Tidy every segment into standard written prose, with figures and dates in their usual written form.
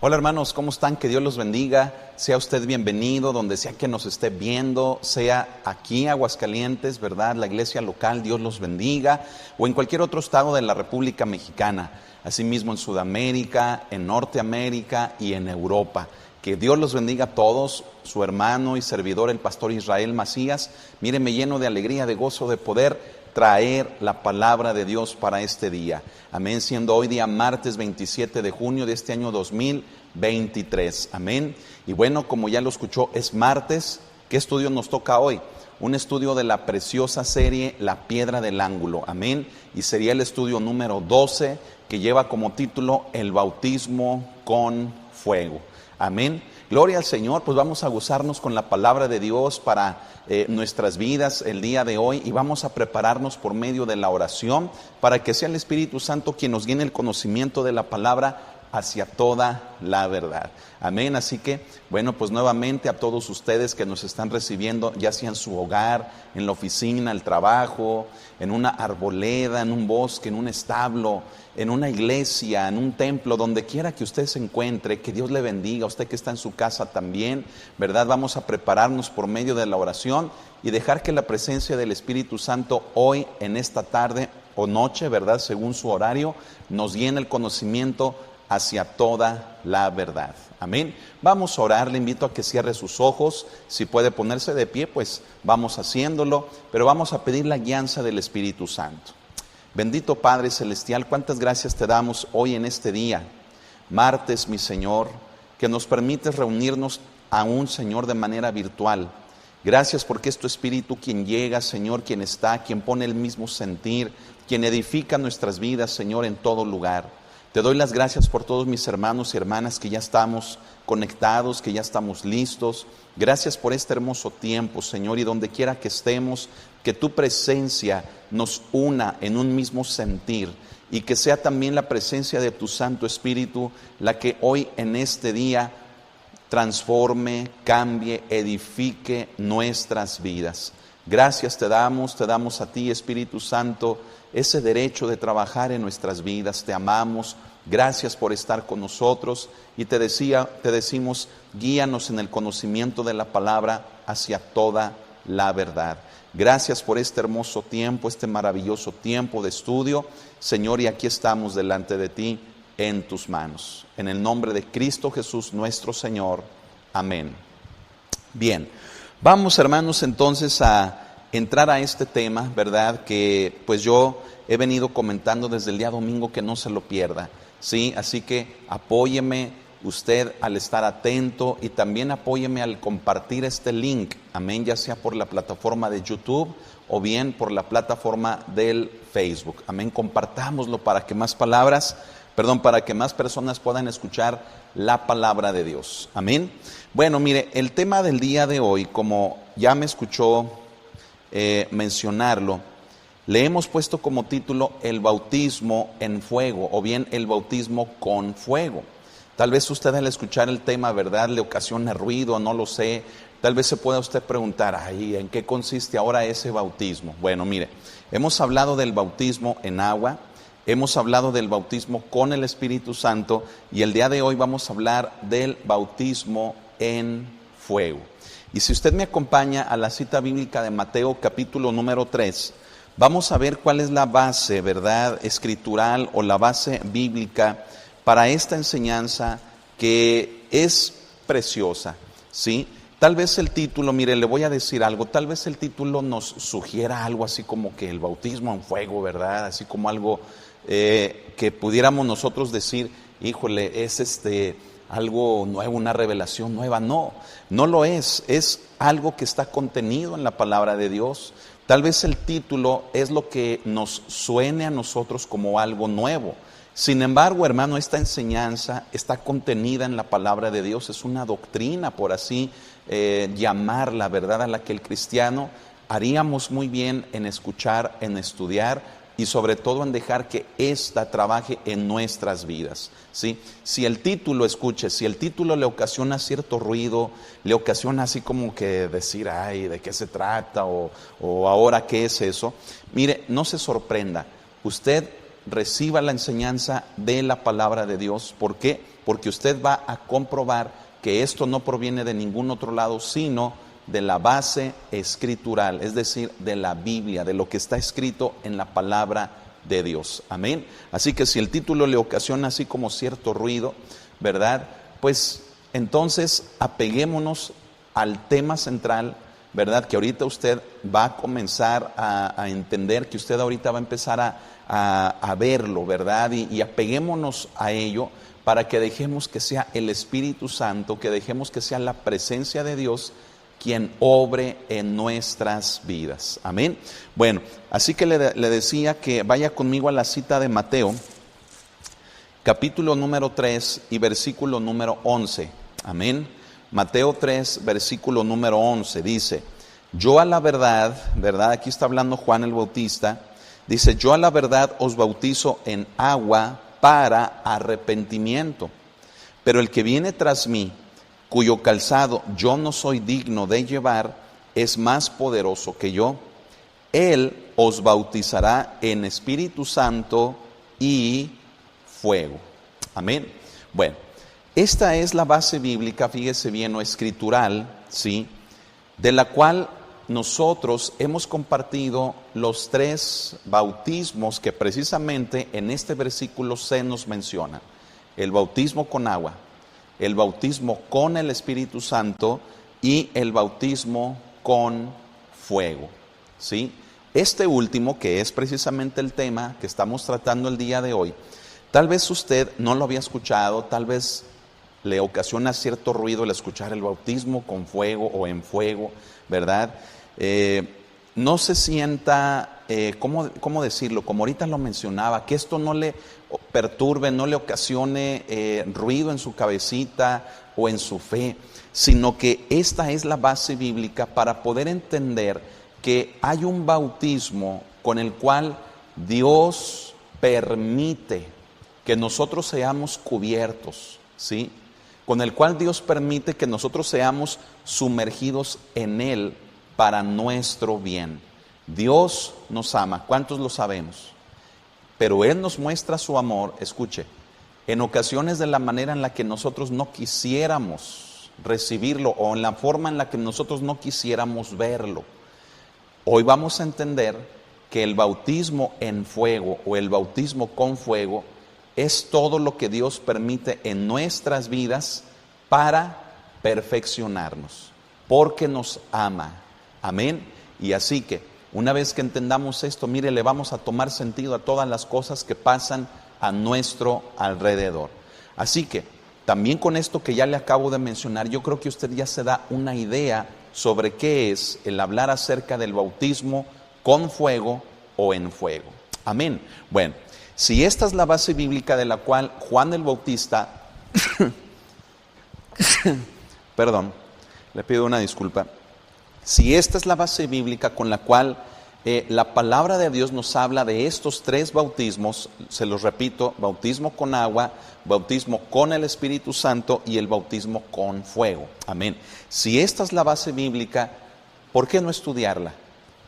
Hola hermanos, ¿cómo están? Que Dios los bendiga, sea usted bienvenido donde sea que nos esté viendo, sea aquí Aguascalientes, ¿verdad? La iglesia local, Dios los bendiga, o en cualquier otro estado de la República Mexicana, asimismo en Sudamérica, en Norteamérica y en Europa. Que Dios los bendiga a todos, su hermano y servidor el pastor Israel Macías. Mire, me lleno de alegría, de gozo, de poder traer la palabra de Dios para este día. Amén, siendo hoy día martes 27 de junio de este año 2023. Amén. Y bueno, como ya lo escuchó, es martes. ¿Qué estudio nos toca hoy? Un estudio de la preciosa serie La Piedra del Ángulo. Amén. Y sería el estudio número 12, que lleva como título El bautismo con fuego. Amén. Gloria al Señor. Pues vamos a gozarnos con la palabra de Dios para nuestras vidas el día de hoy, y vamos a prepararnos por medio de la oración para que sea el Espíritu Santo quien nos guíe el conocimiento de la palabra hacia toda la verdad. Amén. Así que, bueno, pues nuevamente a todos ustedes que nos están recibiendo, ya sea en su hogar, en la oficina, el trabajo, en una arboleda, en un bosque, en un establo, en una iglesia, en un templo, donde quiera que usted se encuentre, que Dios le bendiga. Usted que está en su casa también, ¿verdad? Vamos a prepararnos por medio de la oración y dejar que la presencia del Espíritu Santo hoy, en esta tarde o noche, ¿verdad? Según su horario, nos guíe el conocimiento hacia toda la verdad. Amén. Vamos a orar. Le invito a que cierre sus ojos. Si puede ponerse de pie, pues vamos haciéndolo, pero vamos a pedir la guianza del Espíritu Santo. Bendito Padre Celestial, cuántas gracias te damos hoy en este día, martes, mi Señor, que nos permites reunirnos aún, Señor, de manera virtual. Gracias porque es tu Espíritu quien llega, Señor, quien está, quien pone el mismo sentir, quien edifica nuestras vidas, Señor, en todo lugar. Te doy las gracias por todos mis hermanos y hermanas que ya estamos conectados, que ya estamos listos. Gracias por este hermoso tiempo, Señor, y donde quiera que estemos, que tu presencia nos una en un mismo sentir, y que sea también la presencia de tu Santo Espíritu la que hoy en este día transforme, cambie, edifique nuestras vidas. Gracias te damos a ti, Espíritu Santo, ese derecho de trabajar en nuestras vidas. Te amamos, gracias por estar con nosotros, y te decimos, guíanos en el conocimiento de la palabra hacia toda la verdad. Gracias por este hermoso tiempo, este maravilloso tiempo de estudio, Señor, y aquí estamos delante de ti en tus manos. En el nombre de Cristo Jesús nuestro Señor. Amén. Bien, vamos hermanos entonces a entrar a este tema, ¿verdad? Que pues yo he venido comentando desde el día domingo, que no se lo pierda, ¿sí? Así que apóyeme usted al estar atento, y también apóyeme al compartir este link, amén, ya sea por la plataforma de YouTube o bien por la plataforma del Facebook, amén. Compartámoslo para que más personas puedan escuchar la palabra de Dios, amén. Bueno, mire, el tema del día de hoy, como ya me escuchó mencionarlo, le hemos puesto como título el bautismo en fuego, o bien el bautismo con fuego. Tal vez usted al escuchar el tema, ¿verdad?, le ocasiona ruido, no lo sé. Tal vez se pueda usted preguntar, ¿en qué consiste ahora ese bautismo? Bueno, mire, hemos hablado del bautismo en agua, hemos hablado del bautismo con el Espíritu Santo, y el día de hoy vamos a hablar del bautismo en fuego. Y si usted me acompaña a la cita bíblica de Mateo capítulo número 3, vamos a ver cuál es la base, ¿verdad?, escritural, o la base bíblica para esta enseñanza que es preciosa, ¿sí? Tal vez el título, mire, le voy a decir algo, tal vez el título nos sugiera algo así como que el bautismo en fuego, ¿verdad? Así como algo que pudiéramos nosotros decir, híjole, es algo nuevo, una revelación nueva. No, no lo es algo que está contenido en la palabra de Dios. Tal vez el título es lo que nos suene a nosotros como algo nuevo. Sin embargo, hermano, esta enseñanza está contenida en la palabra de Dios, es una doctrina, por así llamarla, ¿verdad?, a la que el cristiano haríamos muy bien en escuchar, en estudiar, y sobre todo en dejar que ésta trabaje en nuestras vidas, ¿sí? Si el título le ocasiona cierto ruido, le ocasiona así como que decir, ¿de qué se trata? O ahora, ¿qué es eso? Mire, no se sorprenda, usted reciba la enseñanza de la palabra de Dios. ¿Por qué? Porque usted va a comprobar que esto no proviene de ningún otro lado, sino de la base escritural, es decir, de la Biblia, de lo que está escrito en la palabra de Dios. Amén. Así que si el título le ocasiona así como cierto ruido, ¿verdad? Pues entonces apeguémonos al tema central, ¿verdad? Que ahorita usted va a comenzar a entender, que usted ahorita va a empezar a verlo, ¿verdad? Y apeguémonos a ello para que dejemos que sea el Espíritu Santo, que dejemos que sea la presencia de Dios quien obre en nuestras vidas. Amén. Bueno, así que le decía que vaya conmigo a la cita de Mateo, capítulo número 3 y versículo número 11. Amén. Mateo 3, versículo número 11, dice: yo a la verdad, ¿verdad? Aquí está hablando Juan el Bautista, dice: yo a la verdad os bautizo en agua para arrepentimiento, pero el que viene tras mí, cuyo calzado yo no soy digno de llevar, es más poderoso que yo. Él os bautizará en Espíritu Santo y fuego. Amén. Bueno, esta es la base bíblica, fíjese bien, o escritural, ¿sí?, de la cual nosotros hemos compartido los 3 bautismos que precisamente en este versículo se nos mencionan: el bautismo con agua, el bautismo con el Espíritu Santo y el bautismo con fuego, ¿sí? Este último, que es precisamente el tema que estamos tratando el día de hoy, tal vez usted no lo había escuchado, tal vez le ocasiona cierto ruido el escuchar el bautismo con fuego o en fuego, ¿verdad? No se sienta, ¿cómo decirlo? Como ahorita lo mencionaba, que esto no le perturbe, no le ocasione ruido en su cabecita o en su fe, sino que esta es la base bíblica para poder entender que hay un bautismo con el cual Dios permite que nosotros seamos cubiertos, ¿sí?, con el cual Dios permite que nosotros seamos sumergidos en Él para nuestro bien. Dios nos ama, ¿cuántos lo sabemos? Pero Él nos muestra su amor, escuche, en ocasiones de la manera en la que nosotros no quisiéramos recibirlo o en la forma en la que nosotros no quisiéramos verlo. Hoy vamos a entender que el bautismo en fuego o el bautismo con fuego es todo lo que Dios permite en nuestras vidas para perfeccionarnos, porque nos ama. Amén. Y así que una vez que entendamos esto, mire, le vamos a tomar sentido a todas las cosas que pasan a nuestro alrededor. Así que también con esto que ya le acabo de mencionar, yo creo que usted ya se da una idea sobre qué es el hablar acerca del bautismo con fuego o en fuego. Amén. Bueno, si esta es la base bíblica de la cual Juan el Bautista, perdón, le pido una disculpa. Si esta es la base bíblica con la cual la palabra de Dios nos habla de estos 3 bautismos, se los repito: bautismo con agua, bautismo con el Espíritu Santo y el bautismo con fuego. Amén. Si esta es la base bíblica, ¿por qué no estudiarla?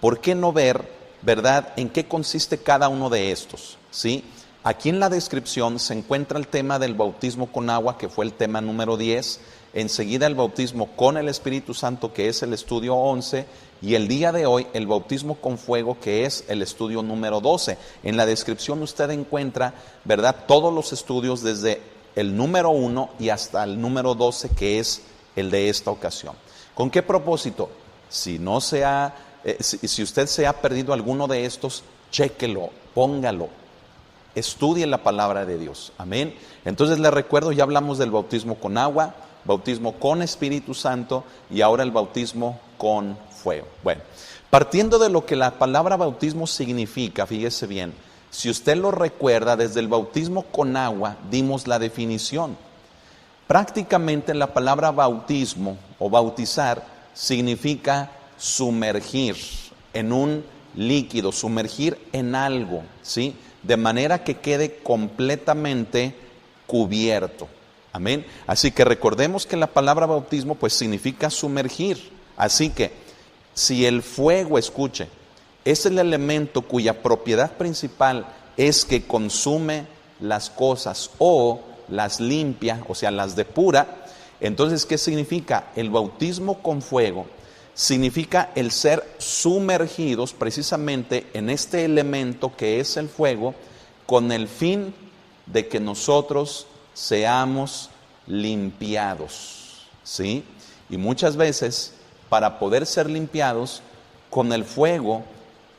¿Por qué no ver, verdad, en qué consiste cada uno de estos? ¿Sí? Aquí en la descripción se encuentra el tema del bautismo con agua, que fue el tema número 10. Enseguida el bautismo con el Espíritu Santo, que es el estudio 11, y el día de hoy el bautismo con fuego, que es el estudio número 12. En la descripción usted encuentra, ¿verdad?, todos los estudios desde el número 1 y hasta el número 12, que es el de esta ocasión. ¿Con qué propósito? Si usted se ha perdido alguno de estos, chéquelo, póngalo, estudie la palabra de Dios. Amén. Entonces le recuerdo, ya hablamos del bautismo con agua, bautismo con Espíritu Santo y ahora el bautismo con fuego. Bueno, partiendo de lo que la palabra bautismo significa, fíjese bien, si usted lo recuerda, desde el bautismo con agua dimos la definición. Prácticamente la palabra bautismo o bautizar significa sumergir en un líquido, sumergir en algo, ¿sí?, de manera que quede completamente cubierto. Amén. Así que recordemos que la palabra bautismo pues significa sumergir. Así que si el fuego, escuche, es el elemento cuya propiedad principal es que consume las cosas o las limpia, o sea, las depura. Entonces, ¿qué significa? El bautismo con fuego significa el ser sumergidos precisamente en este elemento que es el fuego, con el fin de que nosotros seamos limpiados, ¿sí? Y muchas veces, para poder ser limpiados, con el fuego,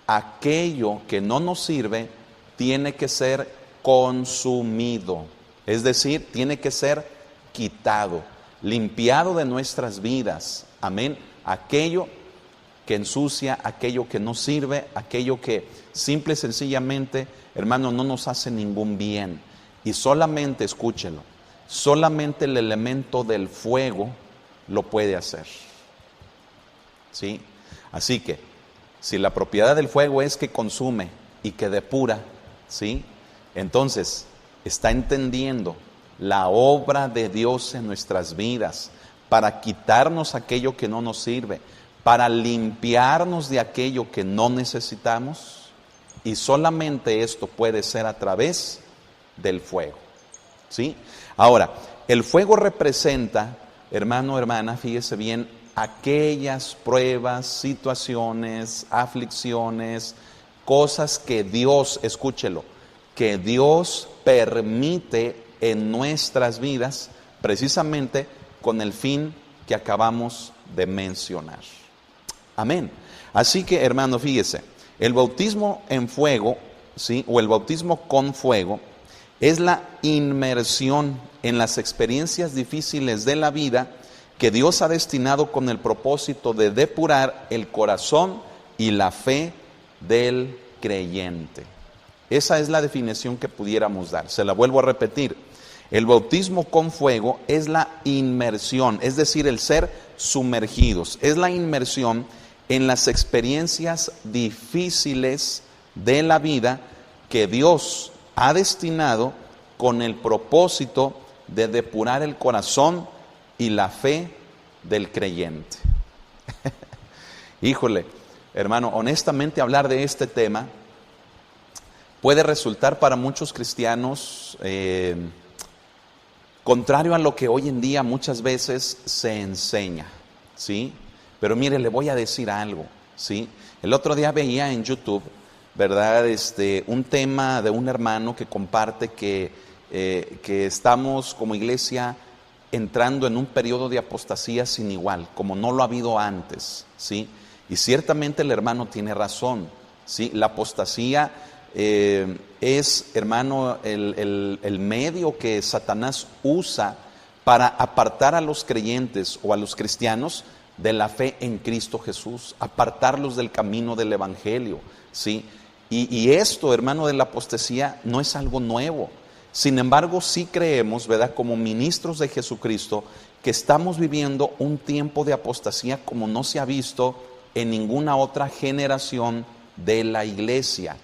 aquello que no nos sirve tiene que ser consumido, es decir, tiene que ser quitado, limpiado de nuestras vidas, amén. Aquello que ensucia, aquello que no sirve, aquello que simple y sencillamente, hermano, no nos hace ningún bien. Y solamente, escúchelo, solamente el elemento del fuego lo puede hacer, ¿sí? Así que, si la propiedad del fuego es que consume y que depura, ¿sí? Entonces, está entendiendo la obra de Dios en nuestras vidas para quitarnos aquello que no nos sirve, para limpiarnos de aquello que no necesitamos, y solamente esto puede ser a través del fuego, ¿sí? Ahora, el fuego representa, hermano, hermana, fíjese bien, aquellas pruebas, situaciones, aflicciones, cosas que Dios, escúchelo, que Dios permite en nuestras vidas precisamente con el fin que acabamos de mencionar. Amén. Así que, hermano, fíjese, el bautismo en fuego, ¿sí? O el bautismo con fuego es la inmersión en las experiencias difíciles de la vida que Dios ha destinado con el propósito de depurar el corazón y la fe del creyente. Esa es la definición que pudiéramos dar. Se la vuelvo a repetir. El bautismo con fuego es la inmersión, es decir, el ser sumergidos. Es la inmersión en las experiencias difíciles de la vida que Dios ha destinado con el propósito de depurar el corazón y la fe del creyente. Híjole, hermano, honestamente hablar de este tema puede resultar para muchos cristianos contrario a lo que hoy en día muchas veces se enseña, ¿sí? Pero mire, le voy a decir algo, ¿sí? El otro día veía en YouTube, ¿verdad? Un tema de un hermano que comparte que estamos como iglesia entrando en un periodo de apostasía sin igual, como no lo ha habido antes, ¿sí? Y ciertamente el hermano tiene razón, ¿sí? La apostasía es, hermano, el medio que Satanás usa para apartar a los creyentes o a los cristianos de la fe en Cristo Jesús, apartarlos del camino del Evangelio, ¿sí? Y esto, hermano, de la apostasía no es algo nuevo. Sin embargo, sí creemos, ¿verdad?, como ministros de Jesucristo, que estamos viviendo un tiempo de apostasía como no se ha visto en ninguna otra generación de la iglesia.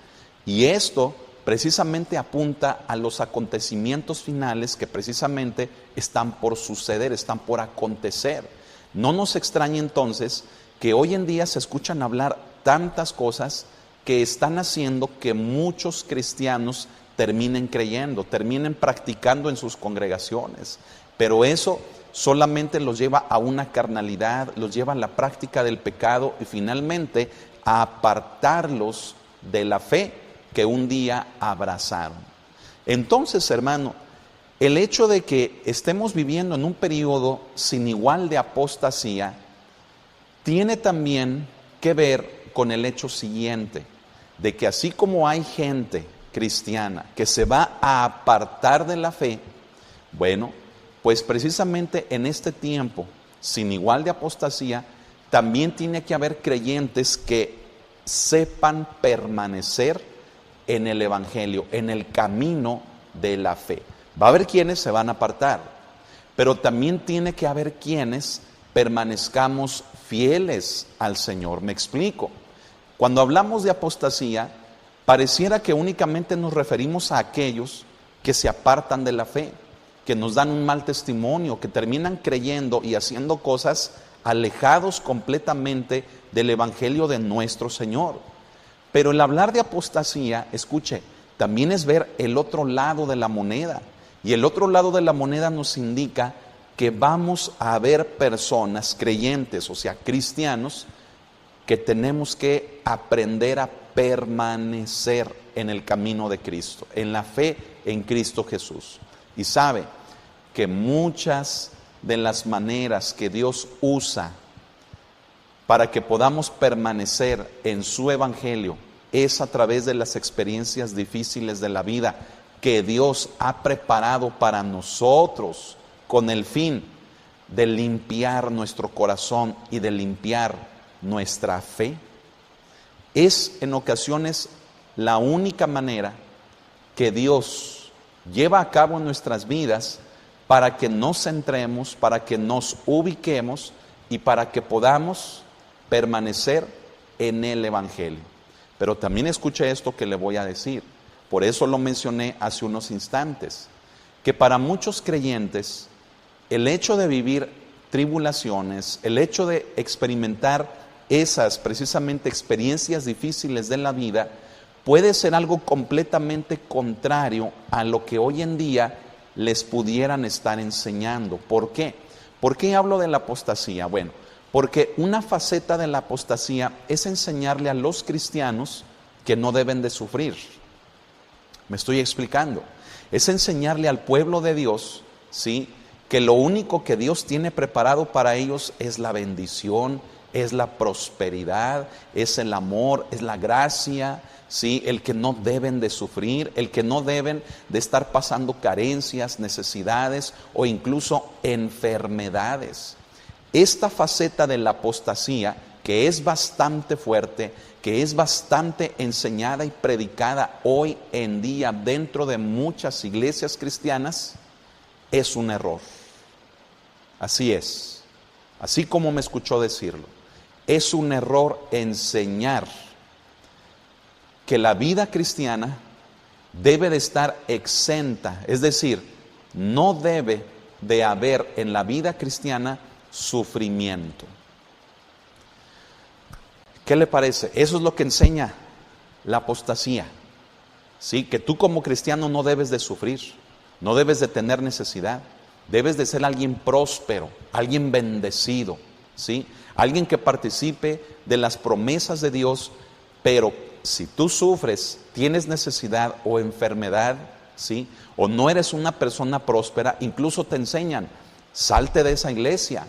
Y esto precisamente apunta a los acontecimientos finales que precisamente están por suceder, están por acontecer. No nos extraña entonces que hoy en día se escuchan hablar tantas cosas que están haciendo que muchos cristianos terminen creyendo, terminen practicando en sus congregaciones. Pero eso solamente los lleva a una carnalidad, los lleva a la práctica del pecado y finalmente a apartarlos de la fe que un día abrazaron. Entonces, hermano, el hecho de que estemos viviendo en un periodo sin igual de apostasía tiene también que ver con el hecho siguiente, de que así como hay gente cristiana que se va a apartar de la fe, bueno, pues precisamente en este tiempo sin igual de apostasía también tiene que haber creyentes que sepan permanecer en el Evangelio, en el camino de la fe. Va a haber quienes se van a apartar, pero también tiene que haber quienes permanezcamos fieles al Señor. Me explico. Cuando hablamos de apostasía, pareciera que únicamente nos referimos a aquellos que se apartan de la fe, que nos dan un mal testimonio, que terminan creyendo y haciendo cosas alejados completamente del Evangelio de nuestro Señor. Pero el hablar de apostasía, escuche, también es ver el otro lado de la moneda. Y el otro lado de la moneda nos indica que vamos a ver personas creyentes, o sea, cristianos, que tenemos que aprender a permanecer en el camino de Cristo, en la fe en Cristo Jesús. Y sabe que muchas de las maneras que Dios usa para que podamos permanecer en su evangelio es a través de las experiencias difíciles de la vida que Dios ha preparado para nosotros con el fin de limpiar nuestro corazón y de limpiar nuestra fe. Es en ocasiones la única manera que Dios lleva a cabo en nuestras vidas para que nos centremos, para que nos ubiquemos y para que podamos permanecer en el evangelio. Pero también escuche esto que le voy a decir. Por eso lo mencioné hace unos instantes, que para muchos creyentes el hecho de vivir tribulaciones, el hecho de experimentar esas precisamente experiencias difíciles de la vida, puede ser algo completamente contrario a lo que hoy en día les pudieran estar enseñando. ¿Por qué? ¿Por qué hablo de la apostasía? Bueno, porque una faceta de la apostasía es enseñarle a los cristianos que no deben de sufrir. Me estoy explicando. Es enseñarle al pueblo de Dios, ¿sí?, que lo único que Dios tiene preparado para ellos es la bendición, es la prosperidad, es el amor, es la gracia, ¿sí?, el que no deben de sufrir, el que no deben de estar pasando carencias, necesidades o incluso enfermedades. Esta faceta de la apostasía, que es bastante fuerte, que es bastante enseñada y predicada hoy en día dentro de muchas iglesias cristianas, es un error. Así es, así como me escuchó decirlo. Es un error enseñar que la vida cristiana debe de estar exenta, es decir, no debe de haber en la vida cristiana sufrimiento. ¿Qué le parece? Eso es lo que enseña la apostasía, ¿sí? Que tú como cristiano no debes de sufrir, no debes de tener necesidad, debes de ser alguien próspero, alguien bendecido, ¿sí? Alguien que participe de las promesas de Dios, pero si tú sufres, tienes necesidad o enfermedad, ¿sí?, o no eres una persona próspera, incluso te enseñan, salte de esa iglesia,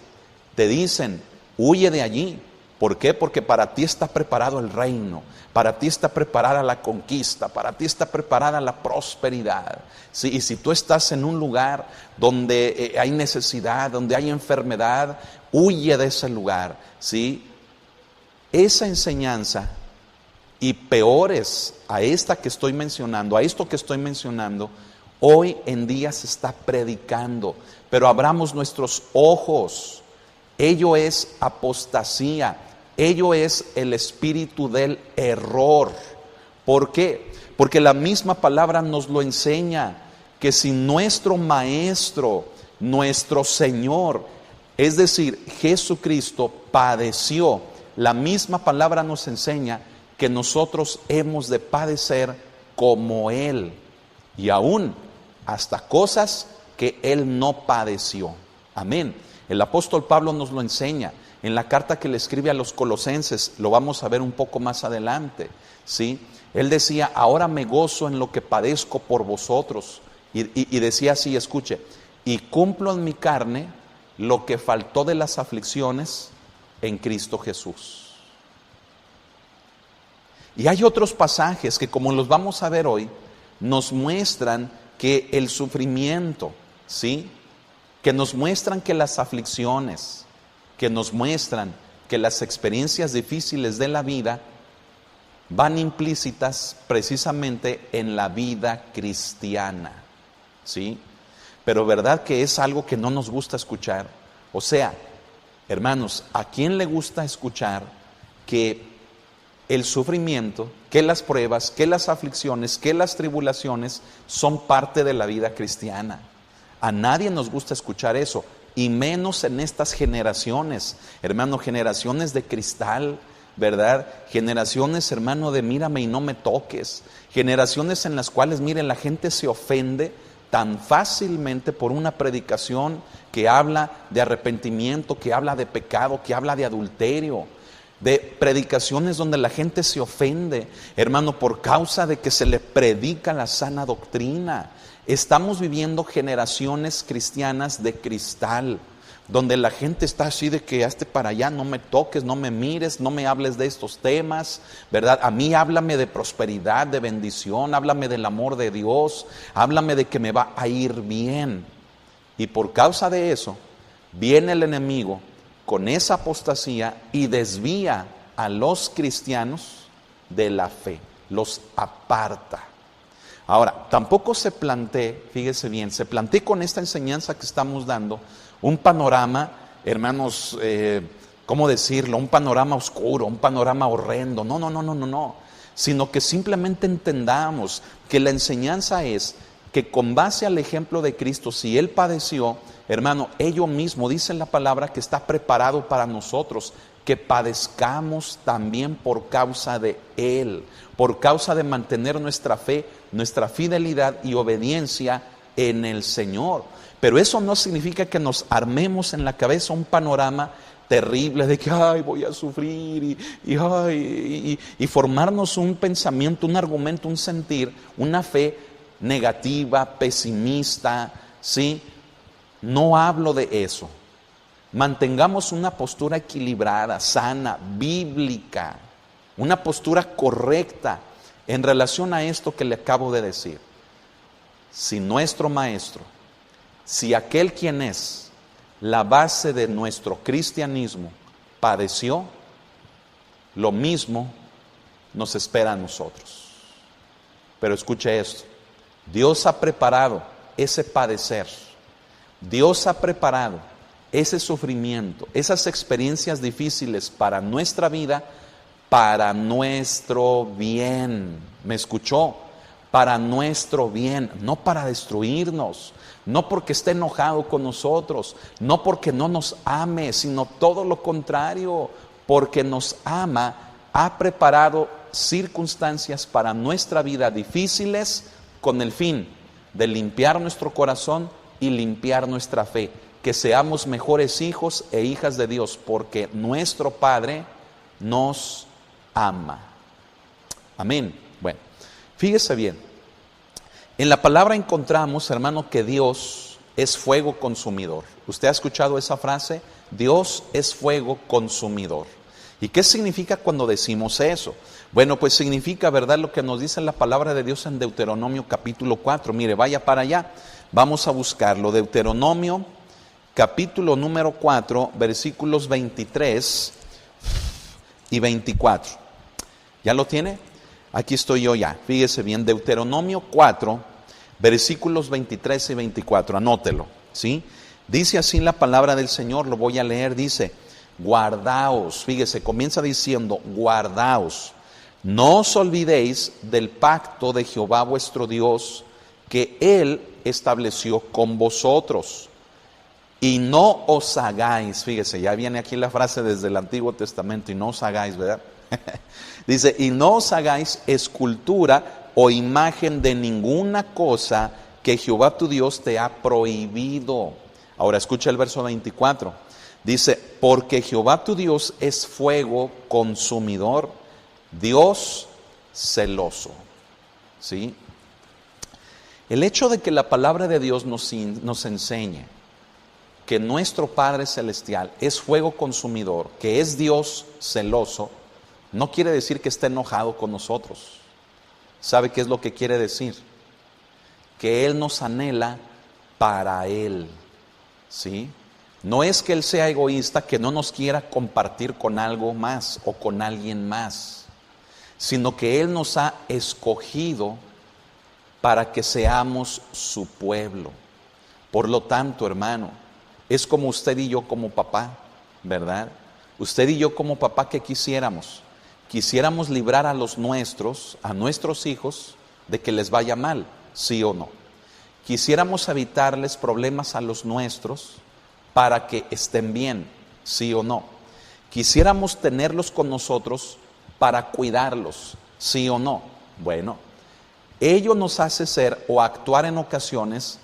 te dicen, huye de allí. ¿Por qué? Porque para ti está preparado el reino, para ti está preparada la conquista, para ti está preparada la prosperidad. ¿Sí? Y si tú estás en un lugar donde hay necesidad, donde hay enfermedad, huye de ese lugar. ¿Sí? Esa enseñanza, y peores a esta que estoy mencionando, a esto que estoy mencionando, hoy en día se está predicando, pero abramos nuestros ojos. Ello es apostasía, ello es el espíritu del error. ¿Por qué? Porque la misma palabra nos lo enseña, que si nuestro Maestro, nuestro Señor, es decir, Jesucristo padeció, la misma palabra nos enseña que nosotros hemos de padecer como Él, y aún hasta cosas que Él no padeció. Amén. El apóstol Pablo nos lo enseña en la carta que le escribe a los colosenses, lo vamos a ver un poco más adelante, ¿sí? Él decía, ahora me gozo en lo que padezco por vosotros, y decía así, escuche, y cumplo en mi carne lo que faltó de las aflicciones en Cristo Jesús. Y hay otros pasajes que, como los vamos a ver hoy, nos muestran que el sufrimiento, ¿sí?, que nos muestran que las aflicciones, que nos muestran que las experiencias difíciles de la vida van implícitas precisamente en la vida cristiana, ¿sí? Pero verdad que es algo que no nos gusta escuchar. O sea, hermanos, ¿a quién le gusta escuchar que el sufrimiento, que las pruebas, que las aflicciones, que las tribulaciones son parte de la vida cristiana? A nadie nos gusta escuchar eso, y menos en estas generaciones, hermano, generaciones de cristal, ¿verdad? Generaciones, hermano, de mírame y no me toques. Generaciones en las cuales, miren, la gente se ofende tan fácilmente por una predicación que habla de arrepentimiento, que habla de pecado, que habla de adulterio. De predicaciones donde la gente se ofende, hermano, por causa de que se le predica la sana doctrina. Estamos viviendo generaciones cristianas de cristal, donde la gente está así de que hazte para allá, no me toques, no me mires, no me hables de estos temas, ¿verdad? A mí háblame de prosperidad, de bendición, háblame del amor de Dios, háblame de que me va a ir bien. Y por causa de eso, viene el enemigo con esa apostasía y desvía a los cristianos de la fe, los aparta. Ahora, tampoco se plantee, fíjese bien, se plantee con esta enseñanza que estamos dando un panorama, hermanos, ¿cómo decirlo? Un panorama oscuro, un panorama horrendo. No, sino que simplemente entendamos que la enseñanza es que con base al ejemplo de Cristo, si Él padeció, hermano, ello mismo, dice la palabra, que está preparado para nosotros, que padezcamos también por causa de Él, por causa de mantener nuestra fe, nuestra fidelidad y obediencia en el Señor. Pero eso no significa que nos armemos en la cabeza un panorama terrible de que ay, voy a sufrir y formarnos un pensamiento, un argumento, un sentir, una fe negativa, pesimista, ¿sí? No hablo de eso. Mantengamos una postura equilibrada, sana, bíblica, una postura correcta en relación a esto que le acabo de decir. Si nuestro maestro, si aquel quien es la base de nuestro cristianismo padeció, lo mismo nos espera a nosotros. Pero escuche esto, Dios ha preparado ese padecer, Dios ha preparado ese sufrimiento, esas experiencias difíciles para nuestra vida, para nuestro bien. ¿Me escuchó? Para nuestro bien, no para destruirnos, no porque esté enojado con nosotros, no porque no nos ame, sino todo lo contrario, porque nos ama, ha preparado circunstancias para nuestra vida difíciles con el fin de limpiar nuestro corazón y limpiar nuestra fe, que seamos mejores hijos e hijas de Dios, porque nuestro Padre nos ama. Amén. Bueno, fíjese bien, en la palabra encontramos, hermano, que Dios es fuego consumidor. ¿Usted ha escuchado esa frase? Dios es fuego consumidor. ¿Y qué significa cuando decimos eso? Bueno, pues significa, ¿verdad?, lo que nos dice la palabra de Dios en Deuteronomio capítulo 4. Mire, vaya para allá, vamos a buscarlo. Deuteronomio capítulo número 4, versículos 23 y 24. ¿Ya lo tiene? Aquí estoy yo ya. Fíjese bien, Deuteronomio 4, versículos 23 y 24. Anótelo, ¿sí? Dice así la palabra del Señor, lo voy a leer, dice: guardaos, fíjese, comienza diciendo, guardaos, no os olvidéis del pacto de Jehová vuestro Dios, que Él estableció con vosotros. Y no os hagáis, fíjese, ya viene aquí la frase desde el Antiguo Testamento, y no os hagáis, ¿verdad? Dice, y no os hagáis escultura o imagen de ninguna cosa que Jehová tu Dios te ha prohibido. Ahora escucha el verso 24. Dice, porque Jehová tu Dios es fuego consumidor, Dios celoso. ¿Sí? El hecho de que la palabra de Dios nos enseñe que nuestro Padre Celestial es fuego consumidor, que es Dios celoso, no quiere decir que esté enojado con nosotros. ¿Sabe qué es lo que quiere decir? Que Él nos anhela para Él. ¿Sí? No es que Él sea egoísta, que no nos quiera compartir con algo más o con alguien más, sino que Él nos ha escogido para que seamos su pueblo. Por lo tanto, hermano, es como usted y yo como papá, ¿verdad? Usted y yo como papá, ¿qué quisiéramos? Quisiéramos librar a los nuestros, a nuestros hijos, de que les vaya mal, ¿sí o no? Quisiéramos evitarles problemas a los nuestros para que estén bien, ¿sí o no? quisiéramos tenerlos con nosotros para cuidarlos, ¿sí o no? Bueno, ello nos hace ser o actuar en ocasiones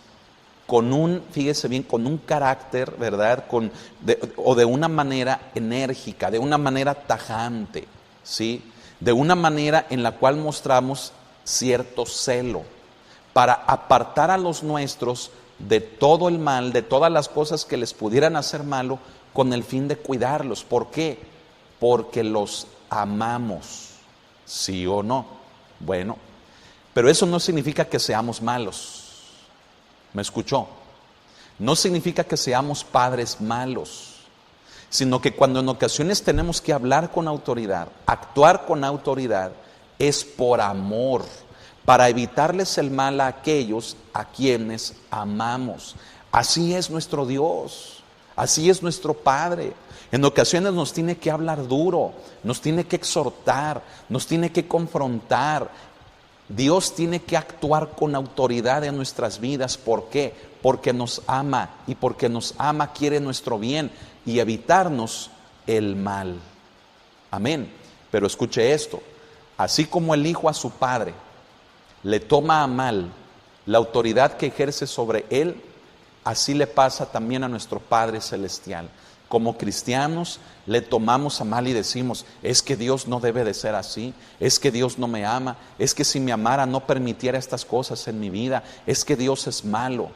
con un, fíjese bien, con un carácter, ¿verdad? O de una manera enérgica, de una manera tajante, ¿sí? De una manera en la cual mostramos cierto celo para apartar a los nuestros de todo el mal, de todas las cosas que les pudieran hacer malo, con el fin de cuidarlos. ¿Por qué? Porque los amamos, ¿sí o no? Bueno, pero eso no significa que seamos malos. ¿Me escuchó? No significa que seamos padres malos, sino que cuando en ocasiones tenemos que hablar con autoridad, actuar con autoridad, es por amor, para evitarles el mal a aquellos a quienes amamos. Así es nuestro Dios, así es nuestro Padre. En ocasiones nos tiene que hablar duro, nos tiene que exhortar, nos tiene que confrontar. Dios tiene que actuar con autoridad en nuestras vidas. ¿Por qué? Porque nos ama, y porque nos ama quiere nuestro bien y evitarnos el mal. Amén. Pero escuche esto, así como el hijo a su padre le toma a mal la autoridad que ejerce sobre él, así le pasa también a nuestro Padre Celestial. Como cristianos le tomamos a mal y decimos, es que Dios no debe de ser así, es que Dios no me ama, es que si me amara no permitiera estas cosas en mi vida, es que Dios es malo.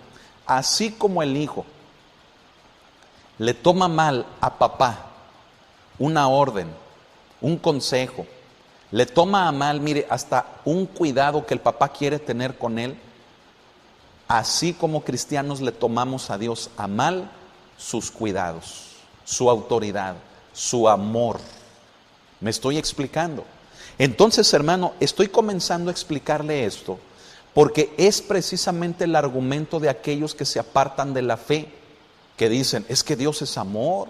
Así como el hijo le toma mal a papá una orden, un consejo, le toma a mal, mire, hasta un cuidado que el papá quiere tener con él, así como cristianos le tomamos a Dios a mal sus cuidados, su autoridad, su amor. ¿Me estoy explicando? Entonces, hermano, estoy comenzando a explicarle esto porque es precisamente el argumento de aquellos que se apartan de la fe, que dicen, es que Dios es amor,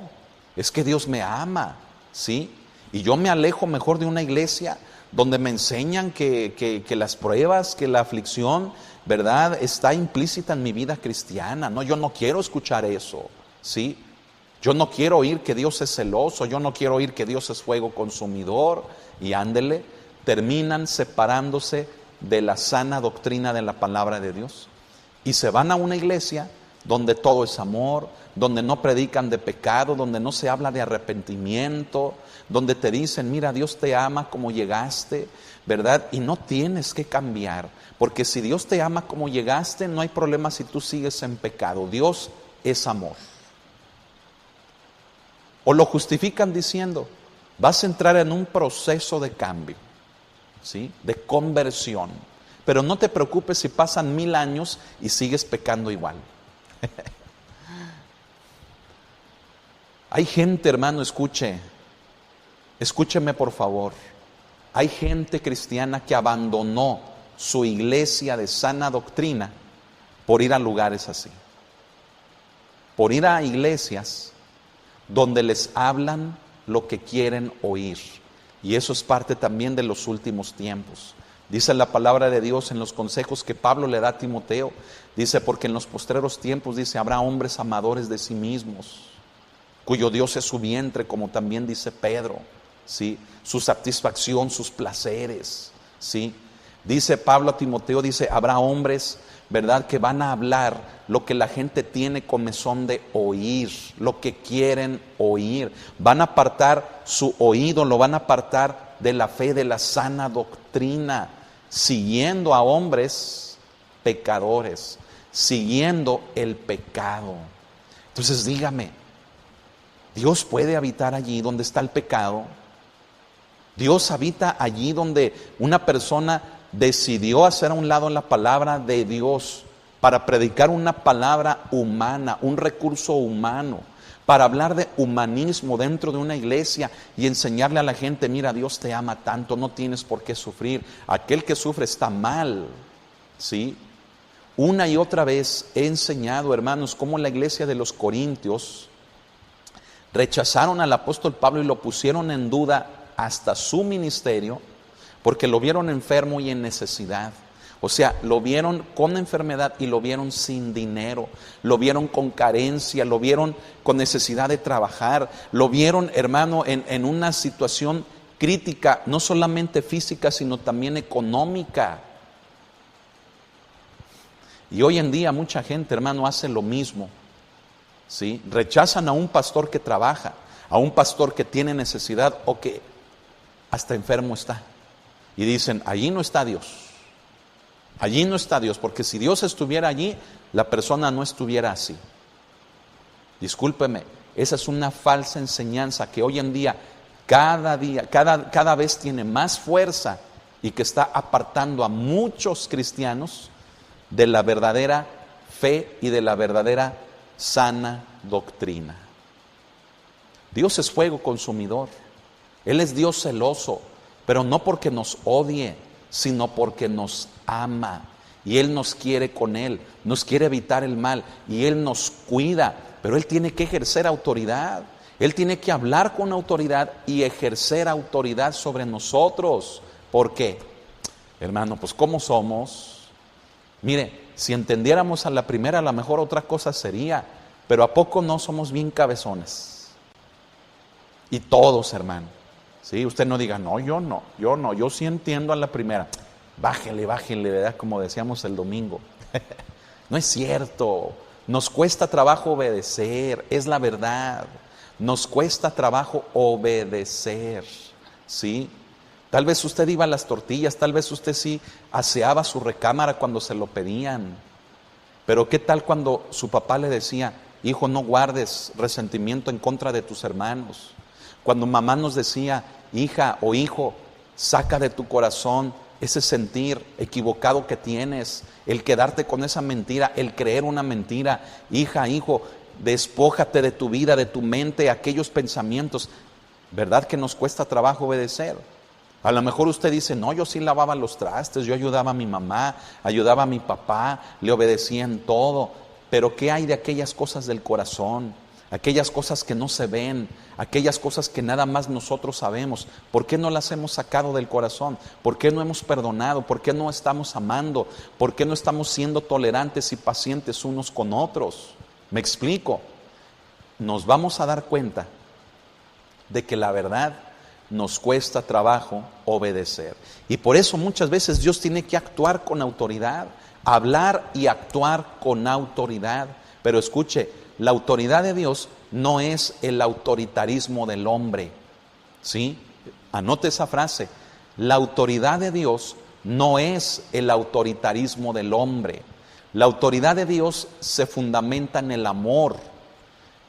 es que Dios me ama, ¿sí? Y yo me alejo mejor de una iglesia donde me enseñan que las pruebas, que la aflicción, ¿verdad?, está implícita en mi vida cristiana. No, yo no quiero escuchar eso, ¿sí? Yo no quiero oír que Dios es celoso, yo no quiero oír que Dios es fuego consumidor. Y ándele, terminan separándose de la sana doctrina de la palabra de Dios. Y se van a una iglesia donde todo es amor, donde no predican de pecado, donde no se habla de arrepentimiento, donde te dicen, mira, Dios te ama como llegaste, ¿verdad? Y no tienes que cambiar, porque si Dios te ama como llegaste, no hay problema si tú sigues en pecado. Dios es amor. O lo justifican diciendo, vas a entrar en un proceso de cambio, ¿sí?, de conversión, pero no te preocupes si pasan 1000 años y sigues pecando igual. Hay gente, hermano, escúcheme por favor, hay gente cristiana que abandonó su iglesia de sana doctrina por ir a lugares así, por ir a iglesias donde les hablan lo que quieren oír. Y eso es parte también de los últimos tiempos. Dice la palabra de Dios en los consejos que Pablo le da a Timoteo, dice, porque en los postreros tiempos, dice, habrá hombres amadores de sí mismos, cuyo Dios es su vientre, como también dice Pedro, ¿sí?, su satisfacción, sus placeres, ¿sí? Dice Pablo a Timoteo, dice, habrá hombres, ¿verdad?, que van a hablar lo que la gente tiene comezón de oír, lo que quieren oír. Van a apartar su oído, lo van a apartar de la fe, de la sana doctrina, siguiendo a hombres pecadores, siguiendo el pecado. Entonces dígame, ¿Dios puede habitar allí donde está el pecado? ¿Dios habita allí donde una persona decidió hacer a un lado la palabra de Dios para predicar una palabra humana, un recurso humano, para hablar de humanismo dentro de una iglesia y enseñarle a la gente, mira, Dios te ama tanto, no tienes por qué sufrir, aquel que sufre está mal, ¿sí? Una y otra vez he enseñado, hermanos, cómo la iglesia de los Corintios rechazaron al apóstol Pablo y lo pusieron en duda hasta su ministerio, porque lo vieron enfermo y en necesidad. O sea, lo vieron con enfermedad y lo vieron sin dinero, lo vieron con carencia, lo vieron con necesidad de trabajar, lo vieron, hermano, en una situación crítica, no solamente física, sino también económica. Y hoy en día mucha gente, hermano, hace lo mismo, ¿sí? Rechazan a un pastor que trabaja, a un pastor que tiene necesidad o que hasta enfermo está. Y dicen, allí no está Dios. Allí no está Dios, porque si Dios estuviera allí, la persona no estuviera así. Discúlpeme, esa es una falsa enseñanza que hoy en día, cada vez tiene más fuerza y que está apartando a muchos cristianos de la verdadera fe y de la verdadera sana doctrina. Dios es fuego consumidor. Él es Dios celoso, pero no porque nos odie, sino porque nos ama. Y Él nos quiere con Él, nos quiere evitar el mal y Él nos cuida, pero Él tiene que ejercer autoridad. Él tiene que hablar con autoridad y ejercer autoridad sobre nosotros. ¿Por qué? Hermano, pues ¿cómo somos? Mire, si entendiéramos a la primera, a lo mejor otra cosa sería, pero ¿a poco no somos bien cabezones? Y todos, hermano. ¿Sí? Usted no diga, no, yo sí entiendo a la primera. Bájele, ¿verdad? Como decíamos el domingo. No es cierto. Nos cuesta trabajo obedecer, es la verdad. Nos cuesta trabajo obedecer, ¿sí? Tal vez usted iba a las tortillas, tal vez usted sí aseaba su recámara cuando se lo pedían. Pero ¿qué tal cuando su papá le decía, hijo, no guardes resentimiento en contra de tus hermanos? Cuando mamá nos decía, hija o hijo, saca de tu corazón ese sentir equivocado que tienes, el quedarte con esa mentira, el creer una mentira. Hija, hijo, despójate de tu vida, de tu mente, aquellos pensamientos. ¿Verdad que nos cuesta trabajo obedecer? A lo mejor usted dice, no, yo sí lavaba los trastes, yo ayudaba a mi mamá, ayudaba a mi papá, le obedecía en todo. Pero ¿qué hay de aquellas cosas del corazón? Aquellas cosas que no se ven, aquellas cosas que nada más nosotros sabemos. ¿Por qué no las hemos sacado del corazón? ¿Por qué no hemos perdonado? ¿Por qué no estamos amando? ¿Por qué no estamos siendo tolerantes y pacientes unos con otros? ¿Me explico? Nos vamos a dar cuenta de que la verdad nos cuesta trabajo obedecer. Y por eso muchas veces Dios tiene que actuar con autoridad, hablar y actuar con autoridad. Pero escuche, la autoridad de Dios no es el autoritarismo del hombre, ¿sí? Anote esa frase. La autoridad de Dios no es el autoritarismo del hombre. La autoridad de Dios se fundamenta en el amor.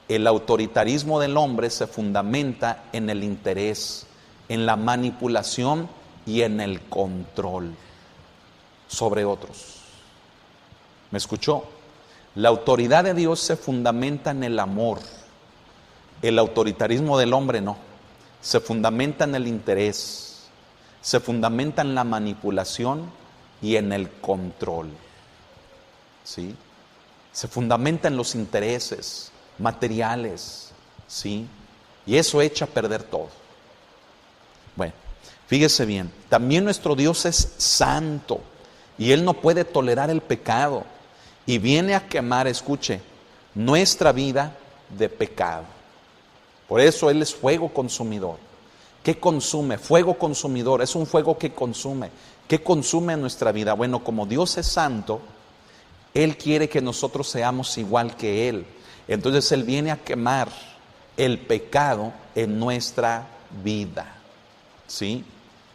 El autoritarismo del hombre se fundamenta en el interés, en la manipulación y en el control sobre otros. ¿Me escuchó? La autoridad de Dios se fundamenta en el amor. El autoritarismo del hombre no. Se fundamenta en el interés, se fundamenta en la manipulación y en el control. ¿Sí? Se fundamenta en los intereses materiales, ¿sí? Y eso echa a perder todo. Bueno, fíjese bien, también nuestro Dios es santo y Él no puede tolerar el pecado y viene a quemar, escuche, nuestra vida de pecado. Por eso Él es fuego consumidor. ¿Qué consume? Fuego consumidor, es un fuego que consume. ¿Qué consume nuestra vida? Bueno, como Dios es santo, Él quiere que nosotros seamos igual que Él. Entonces Él viene a quemar el pecado en nuestra vida. ¿Sí?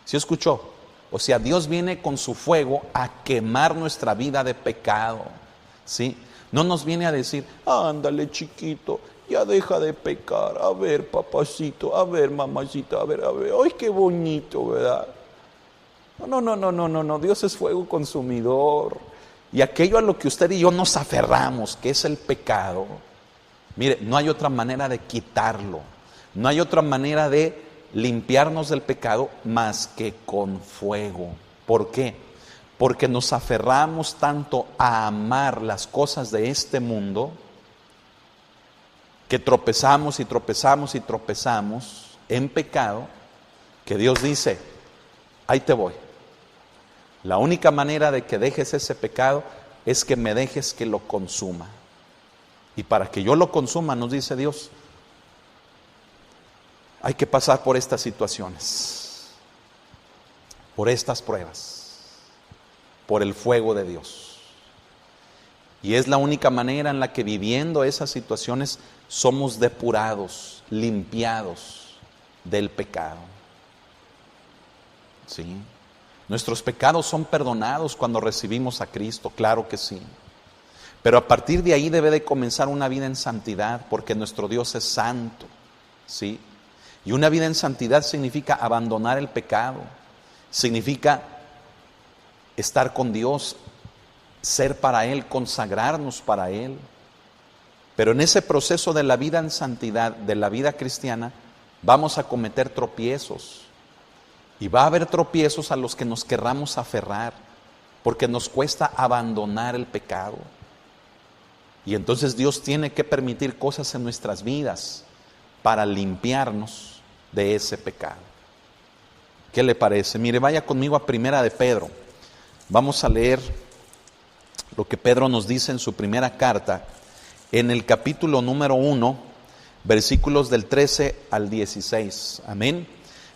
¿Sí escuchó? O sea, Dios viene con su fuego a quemar nuestra vida de pecado. ¿Sí? No nos viene a decir, ándale chiquito, ya deja de pecar. A ver, papacito, a ver, mamacita, a ver. ¡Ay, qué bonito!, ¿verdad? No. Dios es fuego consumidor. Y aquello a lo que usted y yo nos aferramos, que es el pecado, mire, no hay otra manera de quitarlo. No hay otra manera de limpiarnos del pecado más que con fuego. ¿Por qué? Porque nos aferramos tanto a amar las cosas de este mundo, que tropezamos y tropezamos y tropezamos en pecado, que Dios dice, ahí te voy. La única manera de que dejes ese pecado es que me dejes que lo consuma. Y para que yo lo consuma, nos dice Dios, hay que pasar por estas situaciones, por estas pruebas, por el fuego de Dios. Y es la única manera en la que viviendo esas situaciones somos depurados, limpiados del pecado. ¿Sí? Nuestros pecados son perdonados cuando recibimos a Cristo, claro que sí. Pero a partir de ahí debe de comenzar una vida en santidad, porque nuestro Dios es santo, ¿sí? Y una vida en santidad significa abandonar el pecado, significa estar con Dios, ser para Él, consagrarnos para Él. Pero en ese proceso de la vida en santidad, de la vida cristiana, vamos a cometer tropiezos. Y va a haber tropiezos a los que nos querramos aferrar, porque nos cuesta abandonar el pecado. Y entonces Dios tiene que permitir cosas en nuestras vidas para limpiarnos de ese pecado. ¿Qué le parece? Mire, vaya conmigo a Primera de Pedro. Vamos a leer lo que Pedro nos dice en su primera carta, en el capítulo número 1, versículos del 13 al 16. Amén.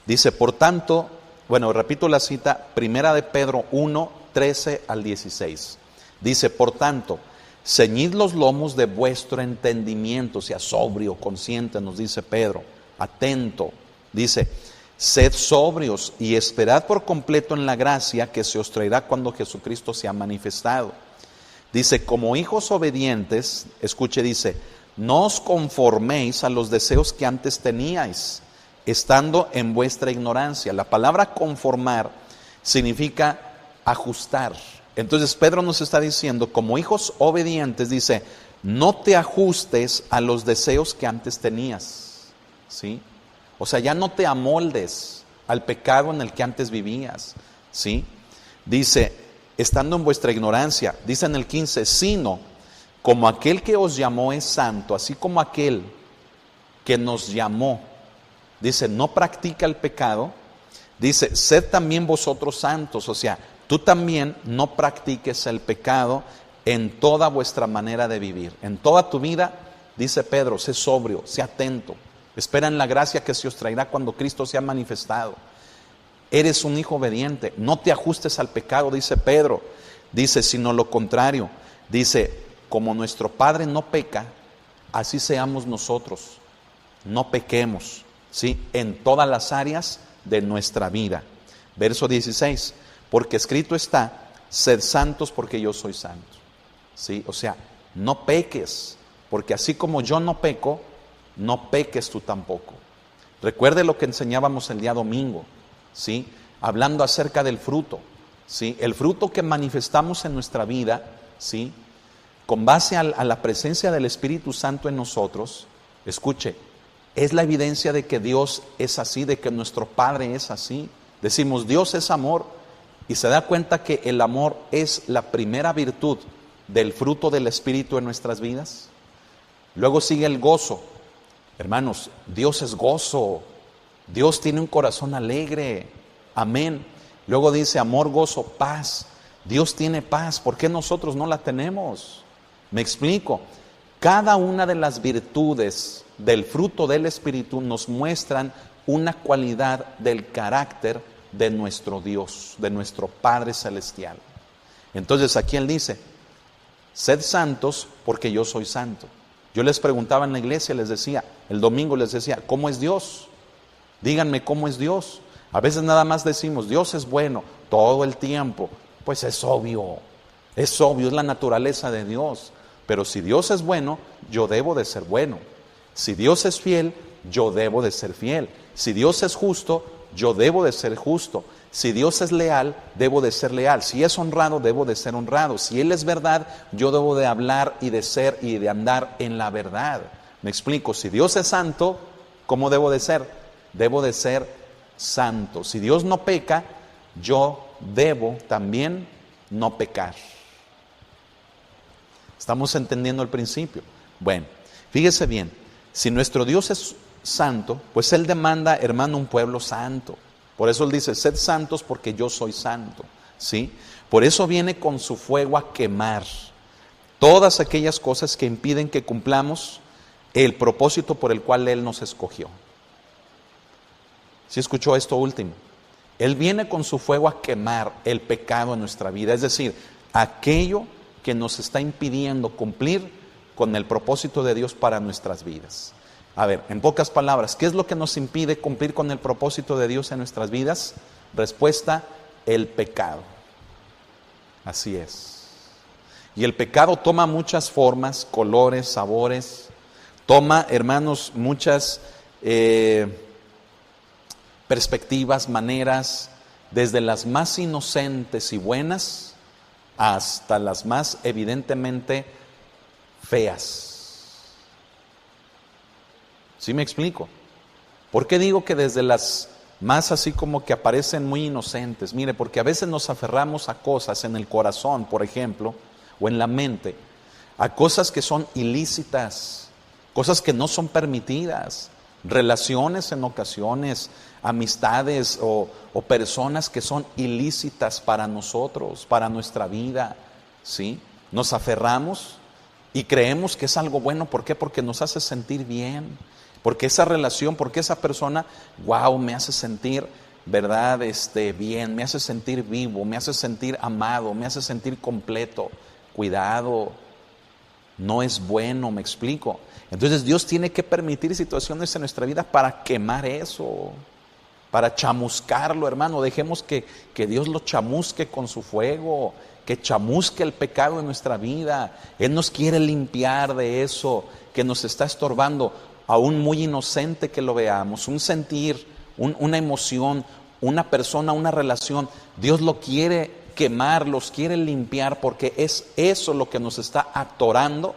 Dice, por tanto, repito la cita, Primera de Pedro 1, 13 al 16. Dice, por tanto, ceñid los lomos de vuestro entendimiento, sea sobrio, consciente, nos dice Pedro, atento. Dice, sed sobrios y esperad por completo en la gracia que se os traerá cuando Jesucristo sea manifestado. Dice, como hijos obedientes, escuche, dice, no os conforméis a los deseos que antes teníais, estando en vuestra ignorancia. La palabra conformar significa ajustar. Entonces Pedro nos está diciendo, como hijos obedientes, dice, no te ajustes a los deseos que antes tenías, ¿sí? O sea, ya no te amoldes al pecado en el que antes vivías, ¿sí? Dice, estando en vuestra ignorancia, dice en el 15, sino como aquel que os llamó es santo, así como aquel que nos llamó, dice, no practica el pecado, dice, sed también vosotros santos, o sea, tú también no practiques el pecado en toda vuestra manera de vivir. En toda tu vida, dice Pedro, sé sobrio, sé atento, espera en la gracia que se os traerá cuando Cristo sea manifestado. Eres un hijo obediente, no te ajustes al pecado, dice Pedro. Dice, sino lo contrario, dice, como nuestro Padre no peca, así seamos nosotros, no pequemos, ¿sí? En todas las áreas de nuestra vida. Verso 16, porque escrito está, sed santos porque yo soy santo, ¿sí? O sea, no peques, porque así como yo no peco, no peques tú tampoco. Recuerde lo que enseñábamos el día domingo, ¿sí? Hablando acerca del fruto, ¿sí? El fruto que manifestamos en nuestra vida, ¿sí? Con base a la presencia del Espíritu Santo en nosotros, escuche, es la evidencia de que Dios es así, de que nuestro Padre es así. Decimos, Dios es amor, y se da cuenta que el amor es la primera virtud del fruto del Espíritu en nuestras vidas. Luego sigue el gozo. Hermanos, Dios es gozo, Dios tiene un corazón alegre, amén. Luego dice amor, gozo, paz. Dios tiene paz, ¿por qué nosotros no la tenemos? Me explico. Cada una de las virtudes del fruto del Espíritu nos muestran una cualidad del carácter de nuestro Dios, de nuestro Padre Celestial. Entonces aquí Él dice, sed santos porque yo soy santo. Yo les preguntaba en la iglesia, les decía, el domingo les decía, ¿cómo es Dios? Díganme cómo es Dios. A veces nada más decimos, Dios es bueno todo el tiempo. Pues es obvio, es la naturaleza de Dios. Pero si Dios es bueno, yo debo de ser bueno. Si Dios es fiel, yo debo de ser fiel. Si Dios es justo, yo debo de ser justo. Si Dios es leal, debo de ser leal. Si es honrado, debo de ser honrado. Si Él es verdad, yo debo de hablar y de ser y de andar en la verdad. Me explico, si Dios es santo, ¿cómo debo de ser? Debo de ser santo. Si Dios no peca, yo debo también no pecar. ¿Estamos entendiendo el principio? Bueno, fíjese bien, si nuestro Dios es santo, pues Él demanda, hermano, un pueblo santo. Por eso Él dice, sed santos porque yo soy santo. ¿sí? Por eso viene con su fuego a quemar todas aquellas cosas que impiden que cumplamos el propósito por el cual Él nos escogió. ¿Sí escuchó esto último? Él viene con su fuego a quemar el pecado en nuestra vida, es decir, aquello que nos está impidiendo cumplir con el propósito de Dios para nuestras vidas. A ver, en pocas palabras, ¿qué es lo que nos impide cumplir con el propósito de Dios en nuestras vidas? Respuesta, el pecado. Así es. Y el pecado toma muchas formas, colores, sabores. Toma, hermanos, muchas perspectivas, maneras, desde las más inocentes y buenas hasta las más evidentemente feas. ¿Sí me explico? ¿Por qué digo que desde las más así como que aparecen muy inocentes? Mire, porque a veces nos aferramos a cosas en el corazón, por ejemplo, o en la mente, a cosas que son ilícitas, cosas que no son permitidas, relaciones en ocasiones, amistades o personas que son ilícitas para nosotros, para nuestra vida, ¿sí? Nos aferramos y creemos que es algo bueno. ¿Por qué? Porque nos hace sentir bien, porque esa relación, porque esa persona, wow, me hace sentir, ¿verdad? Bien, me hace sentir vivo, me hace sentir amado, me hace sentir completo. Cuidado, no es bueno, me explico. Entonces Dios tiene que permitir situaciones en nuestra vida para quemar eso, para chamuscarlo, hermano. Dejemos que Dios lo chamusque con su fuego, que chamusque el pecado en nuestra vida. Él nos quiere limpiar de eso que nos está estorbando, aún muy inocente que lo veamos, un sentir, una emoción, una persona, una relación. Dios lo quiere quemar, los quiere limpiar, porque es eso lo que nos está atorando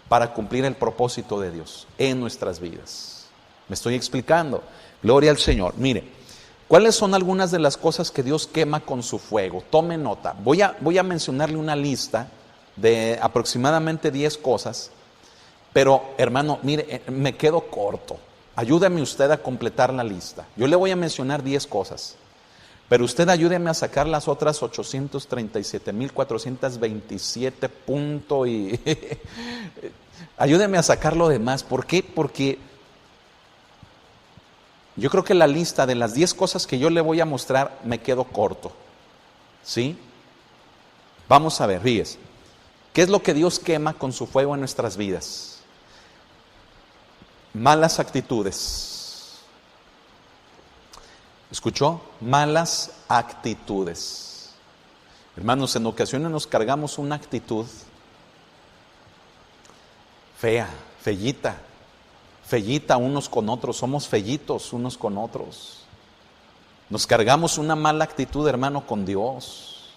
para cumplir el propósito de Dios en nuestras vidas. ¿Me estoy explicando? Gloria al Señor. Mire, ¿cuáles son algunas de las cosas que Dios quema con su fuego? Tome nota. Voy a mencionarle una lista de aproximadamente 10 cosas, pero hermano, mire, me quedo corto. Ayúdeme usted a completar la lista. Yo le voy a mencionar 10 cosas, pero usted ayúdeme a sacar las otras 837,427 puntos y ayúdeme a sacar lo demás. ¿Por qué? Porque yo creo que la lista de las 10 cosas que yo le voy a mostrar me quedo corto. ¿Sí? Vamos a ver, fíjese. ¿Qué es lo que Dios quema con su fuego en nuestras vidas? Malas actitudes. ¿Escuchó? Malas actitudes. Hermanos, en ocasiones nos cargamos una actitud fea, fellita unos con otros, somos fellitos unos con otros. Nos cargamos una mala actitud, hermano, con Dios.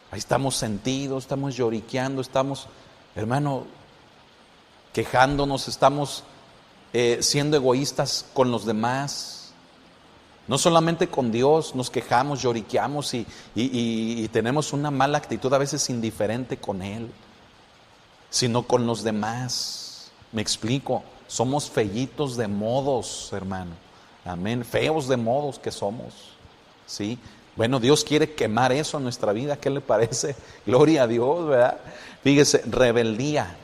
Ahí estamos sentidos, estamos lloriqueando, estamos, hermano, quejándonos, estamos siendo egoístas con los demás. No solamente con Dios nos quejamos, lloriqueamos y tenemos una mala actitud, a veces indiferente con Él, sino con los demás. Me explico, somos fellitos de modos, hermano. Amén, feos de modos que somos, ¿sí? Bueno, Dios quiere quemar eso en nuestra vida, ¿qué le parece? Gloria a Dios, ¿verdad? Fíjese, rebeldía,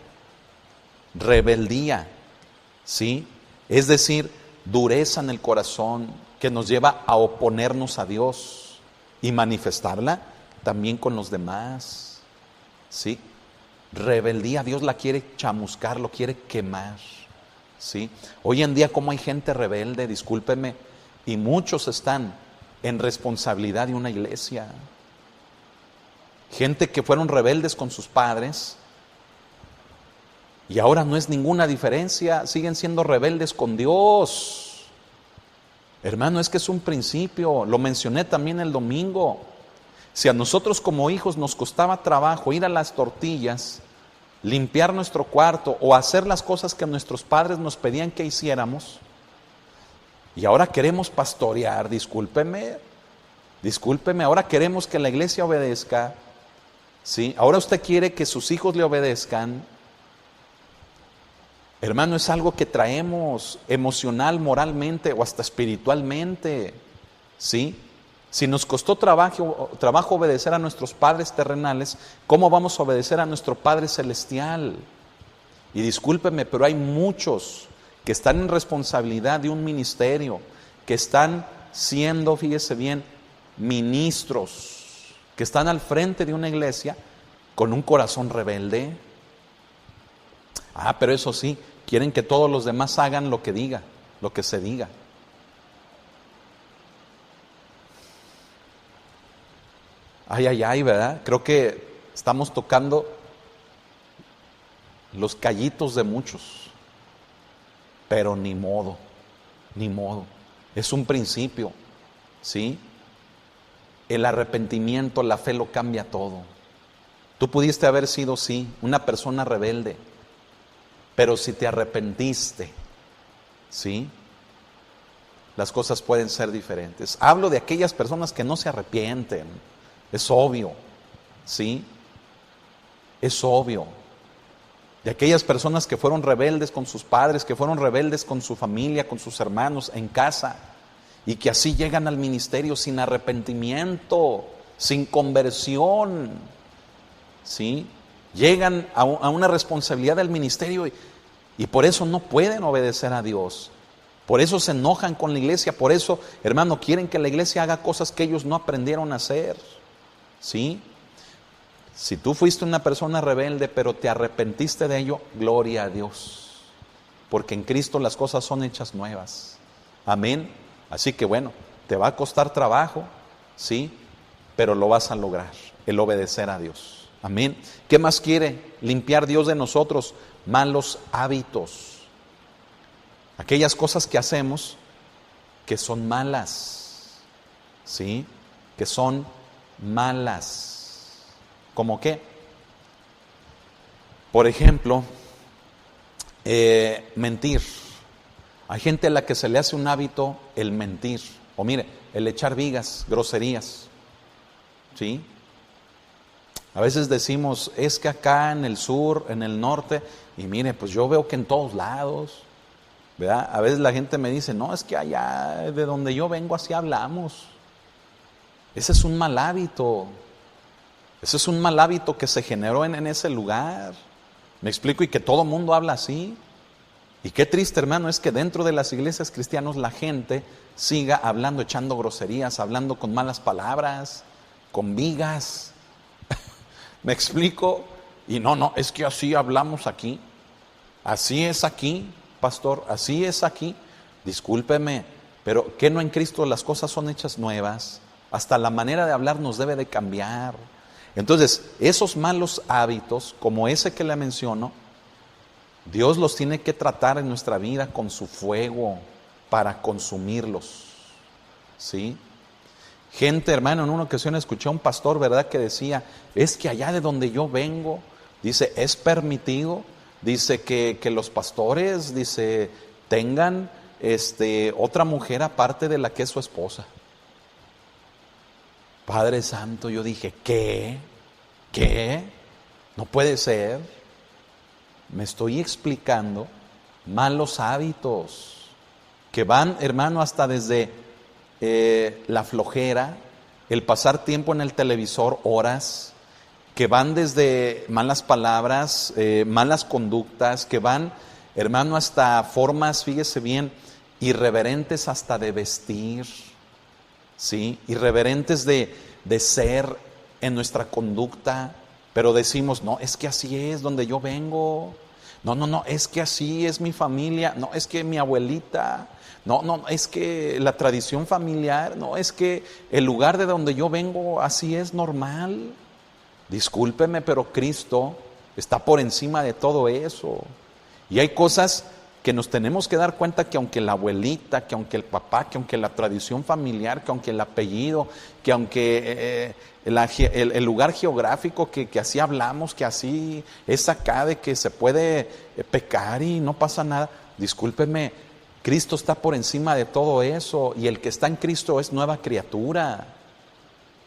¿sí? Es decir, dureza en el corazón que nos lleva a oponernos a Dios y manifestarla también con los demás, ¿sí? Rebeldía, Dios la quiere chamuscar, lo quiere quemar, ¿sí? Hoy en día, como hay gente rebelde, discúlpeme, y muchos están en responsabilidad de una iglesia. Gente que fueron rebeldes con sus padres y ahora no es ninguna diferencia, siguen siendo rebeldes con Dios. Hermano, es que es un principio, lo mencioné también el domingo. Si a nosotros como hijos nos costaba trabajo ir a las tortillas, limpiar nuestro cuarto o hacer las cosas que nuestros padres nos pedían que hiciéramos, y ahora queremos pastorear, discúlpeme, ahora queremos que la iglesia obedezca, ¿sí? Ahora usted quiere que sus hijos le obedezcan. Hermano, es algo que traemos emocional, moralmente o hasta espiritualmente, ¿sí? Si nos costó trabajo obedecer a nuestros padres terrenales, ¿cómo vamos a obedecer a nuestro Padre celestial? Y discúlpeme, pero hay muchos que están en responsabilidad de un ministerio, que están siendo, fíjese bien, ministros, que están al frente de una iglesia con un corazón rebelde. Pero eso sí, quieren que todos los demás hagan lo que se diga. ¿Verdad? Creo que estamos tocando los callitos de muchos, pero ni modo. Es un principio, ¿sí? El arrepentimiento, la fe lo cambia todo. Tú pudiste haber sido, sí, una persona rebelde, pero si te arrepentiste, ¿sí?, las cosas pueden ser diferentes. Hablo de aquellas personas que no se arrepienten. Es obvio, ¿sí? Es obvio. De aquellas personas que fueron rebeldes con sus padres, que fueron rebeldes con su familia, con sus hermanos en casa, y que así llegan al ministerio sin arrepentimiento, sin conversión, ¿sí? Llegan a una responsabilidad del ministerio y por eso no pueden obedecer a Dios. Por eso se enojan con la iglesia, por eso, hermano, quieren que la iglesia haga cosas que ellos no aprendieron a hacer, ¿sí? Si tú fuiste una persona rebelde, pero te arrepentiste de ello, gloria a Dios, porque en Cristo las cosas son hechas nuevas. Amén. Así que bueno, te va a costar trabajo, ¿sí? Pero lo vas a lograr, el obedecer a Dios. Amén. ¿Qué más quiere limpiar Dios de nosotros? Malos hábitos. Aquellas cosas que hacemos que son malas, ¿sí? Que son malas. ¿Cómo qué? Por ejemplo, mentir. Hay gente a la que se le hace un hábito el mentir. O mire, el echar vigas, groserías, ¿sí? A veces decimos, es que acá en el sur, en el norte, y mire, pues yo veo que en todos lados, ¿verdad? A veces la gente me dice, no, es que allá de donde yo vengo así hablamos. Ese es un mal hábito. Ese es un mal hábito que se generó en ese lugar. ¿Me explico? Y que todo mundo habla así. Y qué triste, hermano, es que dentro de las iglesias cristianas la gente siga hablando, echando groserías, hablando con malas palabras, con vigas. ¿Me explico? Y no, es que así hablamos aquí. Así es aquí, pastor, así es aquí. Discúlpeme, pero ¿qué no en Cristo las cosas son hechas nuevas? Hasta la manera de hablar nos debe de cambiar. Entonces, esos malos hábitos, como ese que le menciono, Dios los tiene que tratar en nuestra vida con su fuego para consumirlos, ¿sí? Gente, hermano, en una ocasión escuché a un pastor, ¿verdad?, que decía, es que allá de donde yo vengo, dice, es permitido, dice que los pastores, dice, tengan otra mujer aparte de la que es su esposa. Padre Santo, yo dije, ¿qué? No puede ser. Me estoy explicando malos hábitos que van, hermano, hasta desde la flojera, el pasar tiempo en el televisor, horas, que van desde malas palabras, malas conductas, que van, hermano, hasta formas, fíjese bien, irreverentes hasta de vestir, ¿sí? Irreverentes de ser en nuestra conducta, pero decimos, no, es que así es donde yo vengo. No, es que así es mi familia. No, es que mi abuelita. No, es que la tradición familiar. No, es que el lugar de donde yo vengo así es normal. Discúlpeme, pero Cristo está por encima de todo eso. Y hay cosas que nos tenemos que dar cuenta que aunque la abuelita, que aunque el papá, que aunque la tradición familiar, que aunque el apellido, que aunque el lugar geográfico, que así hablamos, que así es acá de que se puede pecar y no pasa nada. Discúlpeme, Cristo está por encima de todo eso y el que está en Cristo es nueva criatura.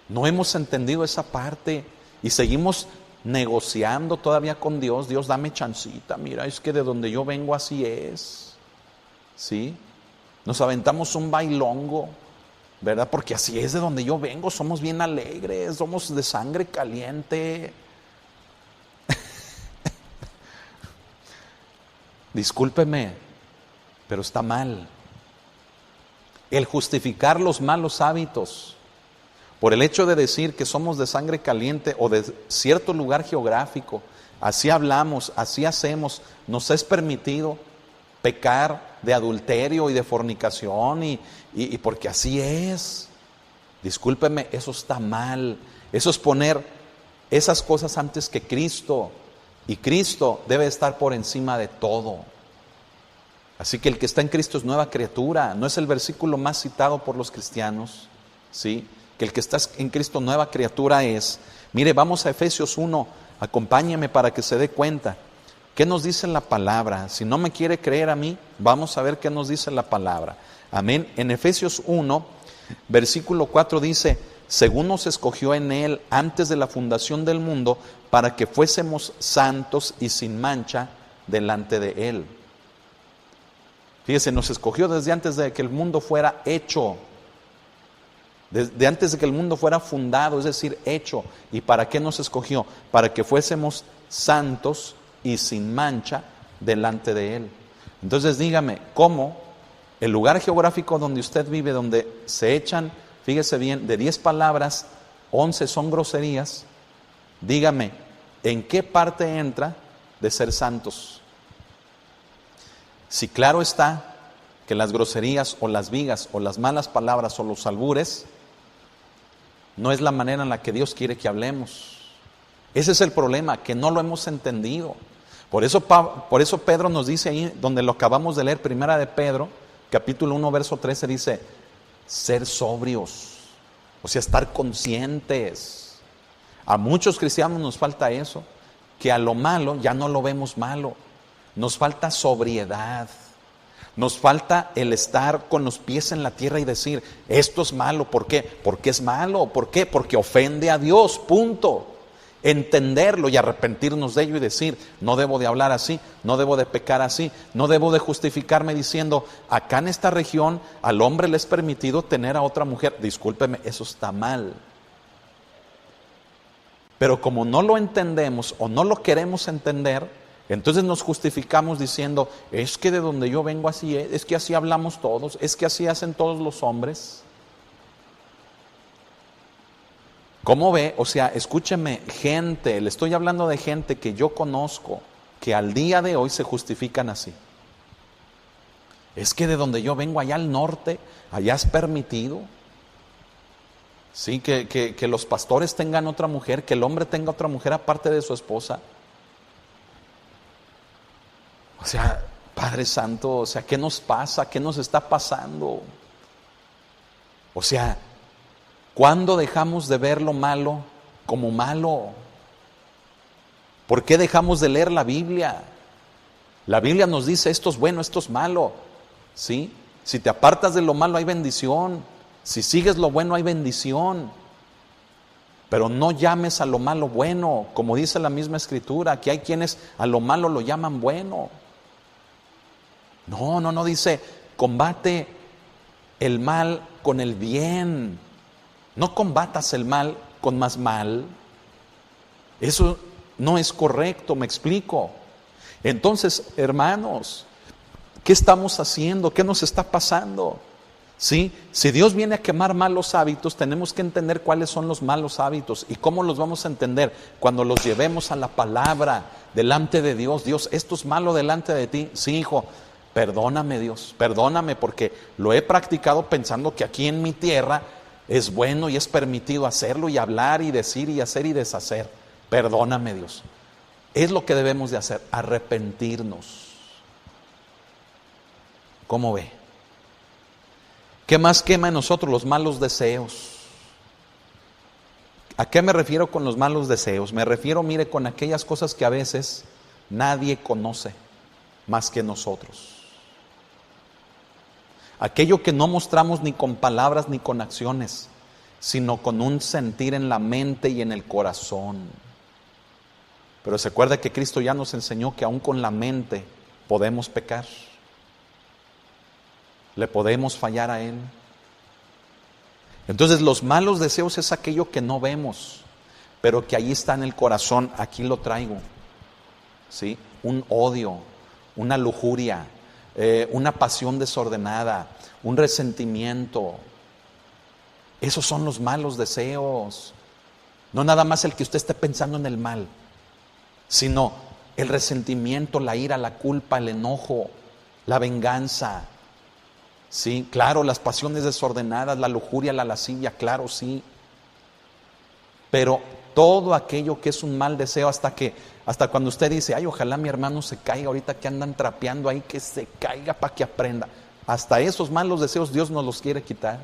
No hemos entendido esa parte y seguimos negociando todavía con Dios. Dios, dame chancita, mira, es que de donde yo vengo así es, ¿sí? Nos aventamos un bailongo, ¿verdad? Porque así es de donde yo vengo, somos bien alegres, somos de sangre caliente. Discúlpeme, pero está mal. El justificar los malos hábitos por el hecho de decir que somos de sangre caliente o de cierto lugar geográfico, así hablamos, así hacemos, nos es permitido pecar de adulterio y de fornicación y porque así es. Discúlpeme, eso está mal. Eso es poner esas cosas antes que Cristo, y Cristo debe estar por encima de todo. Así que el que está en Cristo es nueva criatura. No es el versículo más citado por los cristianos, ¿sí? Que el que está en Cristo nueva criatura es. Mire, vamos a Efesios 1, acompáñeme para que se dé cuenta. ¿Qué nos dice la palabra? Si no me quiere creer a mí, vamos a ver qué nos dice la palabra. Amén. En Efesios 1, versículo 4 dice: según nos escogió en Él antes de la fundación del mundo, para que fuésemos santos y sin mancha delante de Él. Fíjese, nos escogió desde antes de que el mundo fuera hecho, desde antes de que el mundo fuera fundado, es decir, hecho. ¿Y para qué nos escogió? Para que fuésemos santos y sin mancha delante de Él. Entonces dígame, ¿cómo el lugar geográfico donde usted vive, donde se echan, fíjese bien, de 10 palabras, 11 son groserías? Dígame, ¿en qué parte entra de ser santos? Si claro está que las groserías o las vigas o las malas palabras o los albures no es la manera en la que Dios quiere que hablemos. Ese es el problema, que no lo hemos entendido. Por eso Pedro nos dice ahí, donde lo acabamos de leer, primera de Pedro, capítulo 1, verso 13, dice: ser sobrios, o sea, estar conscientes. A muchos cristianos nos falta eso, que a lo malo ya no lo vemos malo. Nos falta sobriedad, nos falta el estar con los pies en la tierra y decir, esto es malo. ¿Por qué? Porque es malo. ¿Por qué? Porque ofende a Dios, punto. Entenderlo y arrepentirnos de ello y decir, no debo de hablar así, no debo de pecar así, no debo de justificarme diciendo, acá en esta región al hombre le es permitido tener a otra mujer. Discúlpeme, eso está mal. Pero como no lo entendemos o no lo queremos entender, entonces nos justificamos diciendo, es que de donde yo vengo así es que así hablamos todos, es que así hacen todos los hombres. ¿Cómo ve? O sea, escúcheme, gente, le estoy hablando de gente que yo conozco, que al día de hoy se justifican así. Es que de donde yo vengo, allá al norte, allá es permitido. Sí, que los pastores tengan otra mujer, que el hombre tenga otra mujer aparte de su esposa. O sea, Padre Santo, o sea, ¿qué nos pasa? ¿Qué nos está pasando? O sea, ¿cuándo dejamos de ver lo malo como malo? ¿Por qué dejamos de leer la Biblia? La Biblia nos dice, esto es bueno, esto es malo. ¿Sí? Si te apartas de lo malo hay bendición. Si sigues lo bueno hay bendición. Pero no llames a lo malo bueno, como dice la misma Escritura, que hay quienes a lo malo lo llaman bueno. No, dice, combate el mal con el bien. No combatas el mal con más mal. Eso no es correcto, me explico. Entonces, hermanos, ¿qué estamos haciendo? ¿Qué nos está pasando? ¿Sí? Si Dios viene a quemar malos hábitos, tenemos que entender cuáles son los malos hábitos. ¿Y cómo los vamos a entender? Cuando los llevemos a la palabra, delante de Dios. Dios, esto es malo delante de ti. Sí, hijo, perdóname, Dios, perdóname, porque lo he practicado pensando que aquí en mi tierra es bueno y es permitido hacerlo y hablar y decir y hacer y deshacer. Perdóname, Dios. Es lo que debemos de hacer, arrepentirnos. ¿Cómo ve? ¿Qué más quema en nosotros? Los malos deseos. ¿A qué me refiero con los malos deseos? Me refiero, mire, con aquellas cosas que a veces nadie conoce más que nosotros. Aquello que no mostramos ni con palabras ni con acciones, sino con un sentir en la mente y en el corazón. Pero se acuerda que Cristo ya nos enseñó que aún con la mente podemos pecar. Le podemos fallar a Él. Entonces los malos deseos es aquello que no vemos, pero que allí está en el corazón. Aquí lo traigo, ¿sí? Un odio, una lujuria, una pasión desordenada, un resentimiento. Esos son los malos deseos. No nada más el que usted esté pensando en el mal, sino el resentimiento, la ira, la culpa, el enojo, la venganza. Sí, claro, las pasiones desordenadas, la lujuria, la lascivia, claro, sí. Pero todo aquello que es un mal deseo, hasta cuando usted dice, ay, ojalá mi hermano se caiga ahorita que andan trapeando ahí, que se caiga para que aprenda. Hasta esos malos deseos Dios nos los quiere quitar.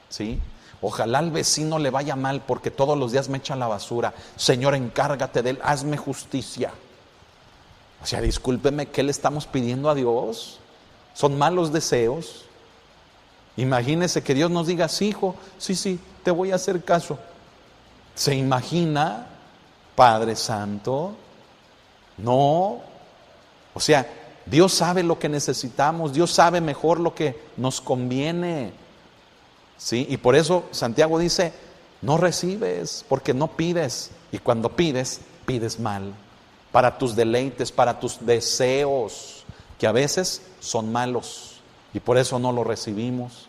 ¿Sí? Ojalá al vecino le vaya mal porque todos los días me echa la basura. Señor, encárgate de él, hazme justicia. O sea, discúlpeme, ¿qué le estamos pidiendo a Dios? Son malos deseos. Imagínese que Dios nos diga, sí, hijo, sí, te voy a hacer caso. ¿Se imagina, Padre Santo? No. O sea, Dios sabe lo que necesitamos, Dios sabe mejor lo que nos conviene. ¿Sí? Y por eso Santiago dice, no recibes porque no pides. Y cuando pides, pides mal. Para tus deleites, para tus deseos, que a veces son malos. Y por eso no lo recibimos.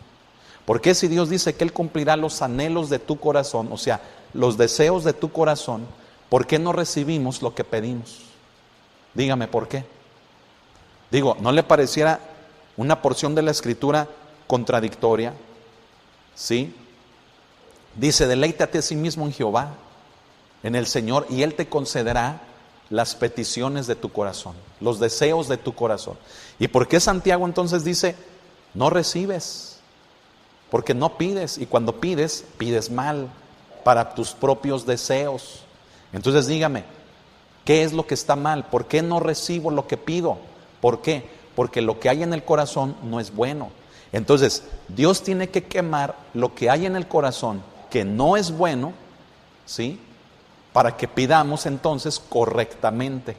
Porque si Dios dice que Él cumplirá los anhelos de tu corazón, o sea, los deseos de tu corazón, ¿por qué no recibimos lo que pedimos? Dígame por qué. Digo, ¿no le pareciera una porción de la Escritura contradictoria? ¿Sí? Dice, deleítate a sí mismo en Jehová, en el Señor, y Él te concederá las peticiones de tu corazón, los deseos de tu corazón. ¿Y por qué Santiago entonces dice, no recibes? Porque no pides, y cuando pides, pides mal, para tus propios deseos. Entonces dígame, ¿qué es lo que está mal? ¿Por qué no recibo lo que pido? ¿Por qué? Porque lo que hay en el corazón no es bueno. Entonces, Dios tiene que quemar lo que hay en el corazón que no es bueno, ¿sí? Para que pidamos entonces correctamente.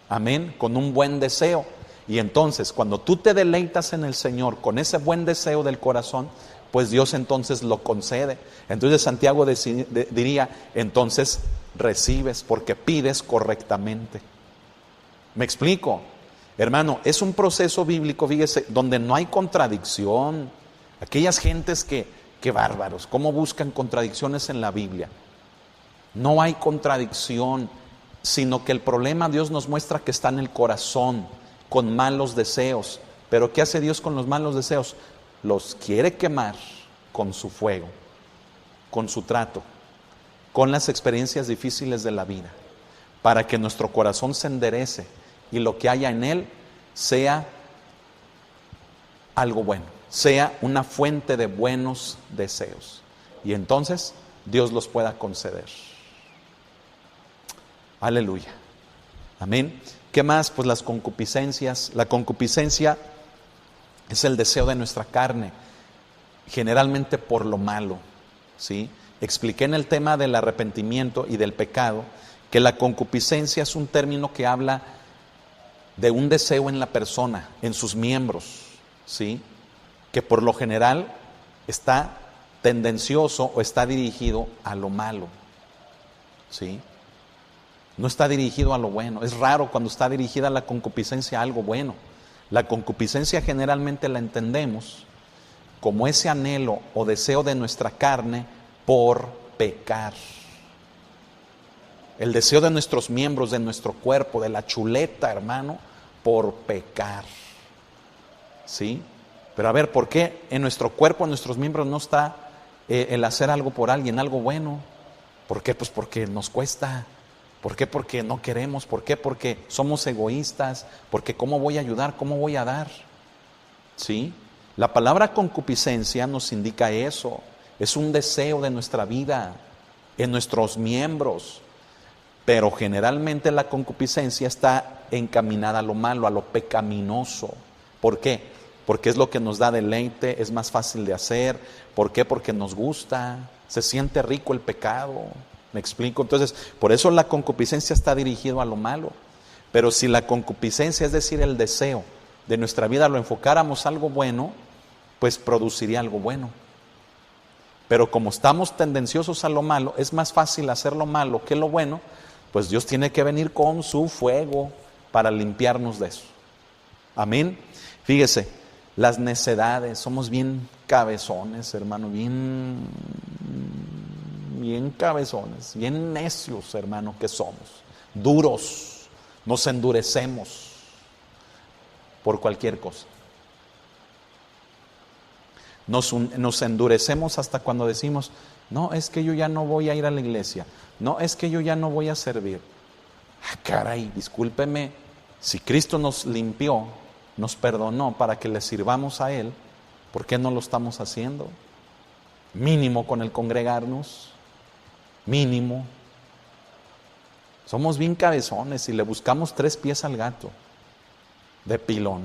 Amén, con un buen deseo. Y entonces, cuando tú te deleitas en el Señor con ese buen deseo del corazón, pues Dios entonces lo concede. Entonces Santiago diría, entonces recibes porque pides correctamente. ¿Me explico? Hermano, es un proceso bíblico, fíjese, donde no hay contradicción. Aquellas gentes que bárbaros, ¿cómo buscan contradicciones en la Biblia? No hay contradicción, sino que el problema Dios nos muestra que está en el corazón, con malos deseos. Pero ¿qué hace Dios con los malos deseos? Los quiere quemar con su fuego, con su trato, con las experiencias difíciles de la vida, para que nuestro corazón se enderece y lo que haya en él sea algo bueno, sea una fuente de buenos deseos. Y entonces Dios los pueda conceder. Aleluya. Amén. ¿Qué más? Pues las concupiscencias. La concupiscencia es el deseo de nuestra carne, generalmente por lo malo, ¿sí? Expliqué en el tema del arrepentimiento y del pecado que la concupiscencia es un término que habla de un deseo en la persona, en sus miembros, ¿sí? Que por lo general está tendencioso o está dirigido a lo malo, ¿sí? No está dirigido a lo bueno. Es raro cuando está dirigida la concupiscencia a algo bueno. La concupiscencia generalmente la entendemos como ese anhelo o deseo de nuestra carne por pecar. El deseo de nuestros miembros, de nuestro cuerpo, de la chuleta, hermano, por pecar. ¿Sí? Pero a ver, ¿por qué en nuestro cuerpo, en nuestros miembros no está el hacer algo por alguien, algo bueno? ¿Por qué? Pues porque nos cuesta. ¿Por qué? Porque no queremos. ¿Por qué? Porque somos egoístas. Porque ¿cómo voy a ayudar? ¿Cómo voy a dar? ¿Sí? La palabra concupiscencia nos indica eso. Es un deseo de nuestra vida, en nuestros miembros. Pero generalmente la concupiscencia está encaminada a lo malo, a lo pecaminoso. ¿Por qué? Porque es lo que nos da deleite, es más fácil de hacer. ¿Por qué? Porque nos gusta, se siente rico el pecado. ¿Me explico? Entonces, por eso la concupiscencia está dirigida a lo malo. Pero si la concupiscencia, es decir, el deseo de nuestra vida, lo enfocáramos a algo bueno, pues produciría algo bueno. Pero como estamos tendenciosos a lo malo, es más fácil hacer lo malo que lo bueno, pues Dios tiene que venir con su fuego para limpiarnos de eso. Amén. Fíjese, las necedades, somos bien cabezones, hermano, bien cabezones, bien necios, hermano, que somos, duros, nos endurecemos por cualquier cosa. Nos endurecemos hasta cuando decimos, no, es que yo ya no voy a ir a la iglesia, no, es que yo ya no voy a servir. Caray, discúlpeme, si Cristo nos limpió, nos perdonó para que le sirvamos a Él, ¿por qué no lo estamos haciendo? Mínimo con el congregarnos, mínimo. Somos bien cabezones y le buscamos 3 pies al gato, de pilón.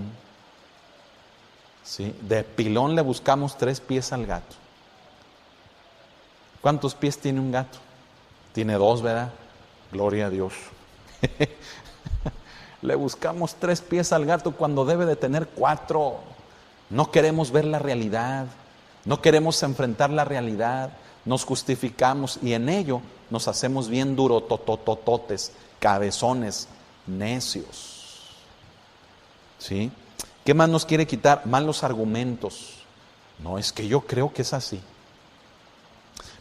¿Sí? De pilón le buscamos 3 pies al gato. ¿Cuántos pies tiene un gato? Tiene 2, ¿verdad? Gloria a Dios. Le buscamos 3 pies al gato cuando debe de tener 4. No queremos ver la realidad, no queremos enfrentar la realidad, nos justificamos y en ello nos hacemos bien durototototes, cabezones, necios. ¿Sí? ¿Qué más nos quiere quitar? Malos argumentos. No, es que yo creo que es así.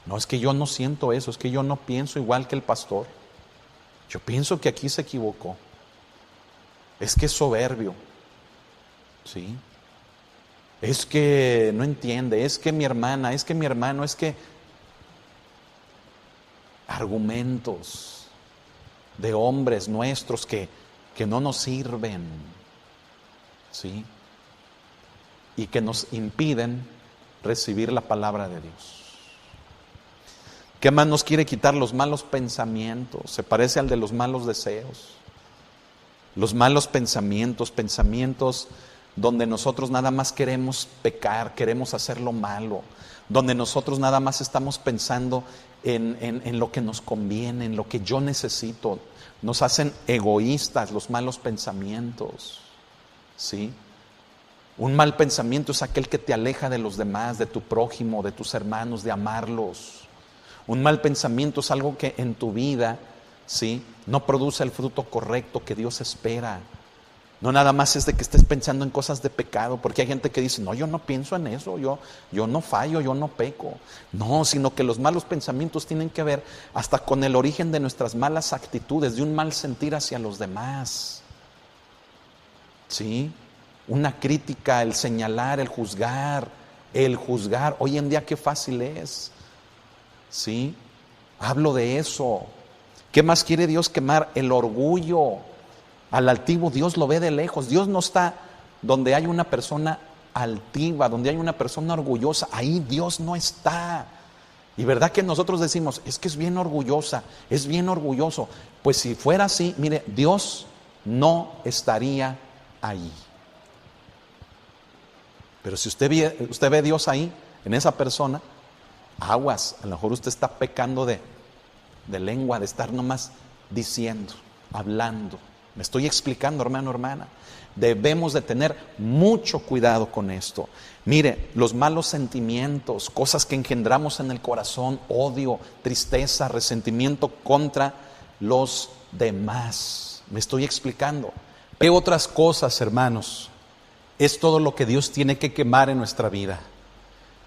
No, es que yo no siento eso, es que yo no pienso igual que el pastor. Yo pienso que aquí se equivocó. Es que es soberbio. ¿Sí? Es que no entiende, es que mi hermana, es que mi hermano, es que... Argumentos de hombres nuestros que no nos sirven. ¿Sí? Y que nos impiden recibir la palabra de Dios. ¿Qué más nos quiere quitar? Los malos pensamientos. Se parece al de los malos deseos. Los malos pensamientos, pensamientos donde nosotros nada más queremos pecar, queremos hacer lo malo, donde nosotros nada más estamos pensando en lo que nos conviene, en lo que yo necesito. Nos hacen egoístas los malos pensamientos. ¿Sí? Un mal pensamiento es aquel que te aleja de los demás, de tu prójimo, de tus hermanos, de amarlos. Un mal pensamiento es algo que en tu vida, ¿sí?, no produce el fruto correcto que Dios espera. No nada más es de que estés pensando en cosas de pecado, porque hay gente que dice, no, yo no pienso en eso, yo no fallo, yo no peco. No, sino que los malos pensamientos tienen que ver hasta con el origen de nuestras malas actitudes, de un mal sentir hacia los demás. ¿Sí? Una crítica, el señalar, el juzgar. Hoy en día qué fácil es. ¿Sí? Hablo de eso. ¿Qué más quiere Dios quemar? El orgullo. Al altivo Dios lo ve de lejos. Dios no está donde hay una persona altiva, donde hay una persona orgullosa. Ahí Dios no está. Y verdad que nosotros decimos, es que es bien orgullosa, es bien orgulloso. Pues si fuera así, mire, Dios no estaría ahí. Pero si usted ve a Dios ahí, en esa persona, aguas, a lo mejor usted está pecando de lengua, de estar nomás diciendo, hablando. Me estoy explicando, hermano, hermana. Debemos de tener mucho cuidado con esto. Mire, los malos sentimientos, cosas que engendramos en el corazón, odio, tristeza, resentimiento contra los demás. Me estoy explicando. ¿Qué otras cosas, hermanos? Es todo lo que Dios tiene que quemar en nuestra vida.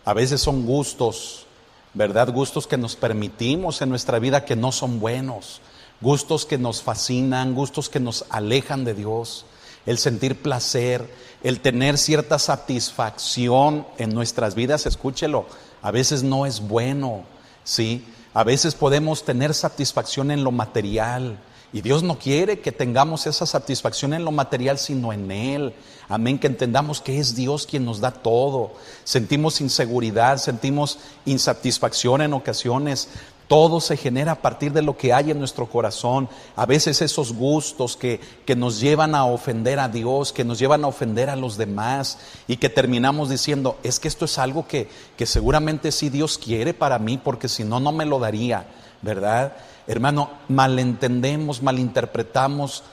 A veces son gustos, ¿verdad? Gustos que nos permitimos en nuestra vida que no son buenos. Gustos que nos fascinan, gustos que nos alejan de Dios. El sentir placer, el tener cierta satisfacción en nuestras vidas, escúchelo, a veces no es bueno, ¿sí? A veces podemos tener satisfacción en lo material y Dios no quiere que tengamos esa satisfacción en lo material sino en Él. Amén, que entendamos que es Dios quien nos da todo. Sentimos inseguridad, sentimos insatisfacción en ocasiones. Todo se genera a partir de lo que hay en nuestro corazón. A veces esos gustos que nos llevan a ofender a Dios, que nos llevan a ofender a los demás y que terminamos diciendo, es que esto es algo que seguramente sí Dios quiere para mí, porque si no, no me lo daría, ¿verdad? Hermano, malentendemos, malinterpretamos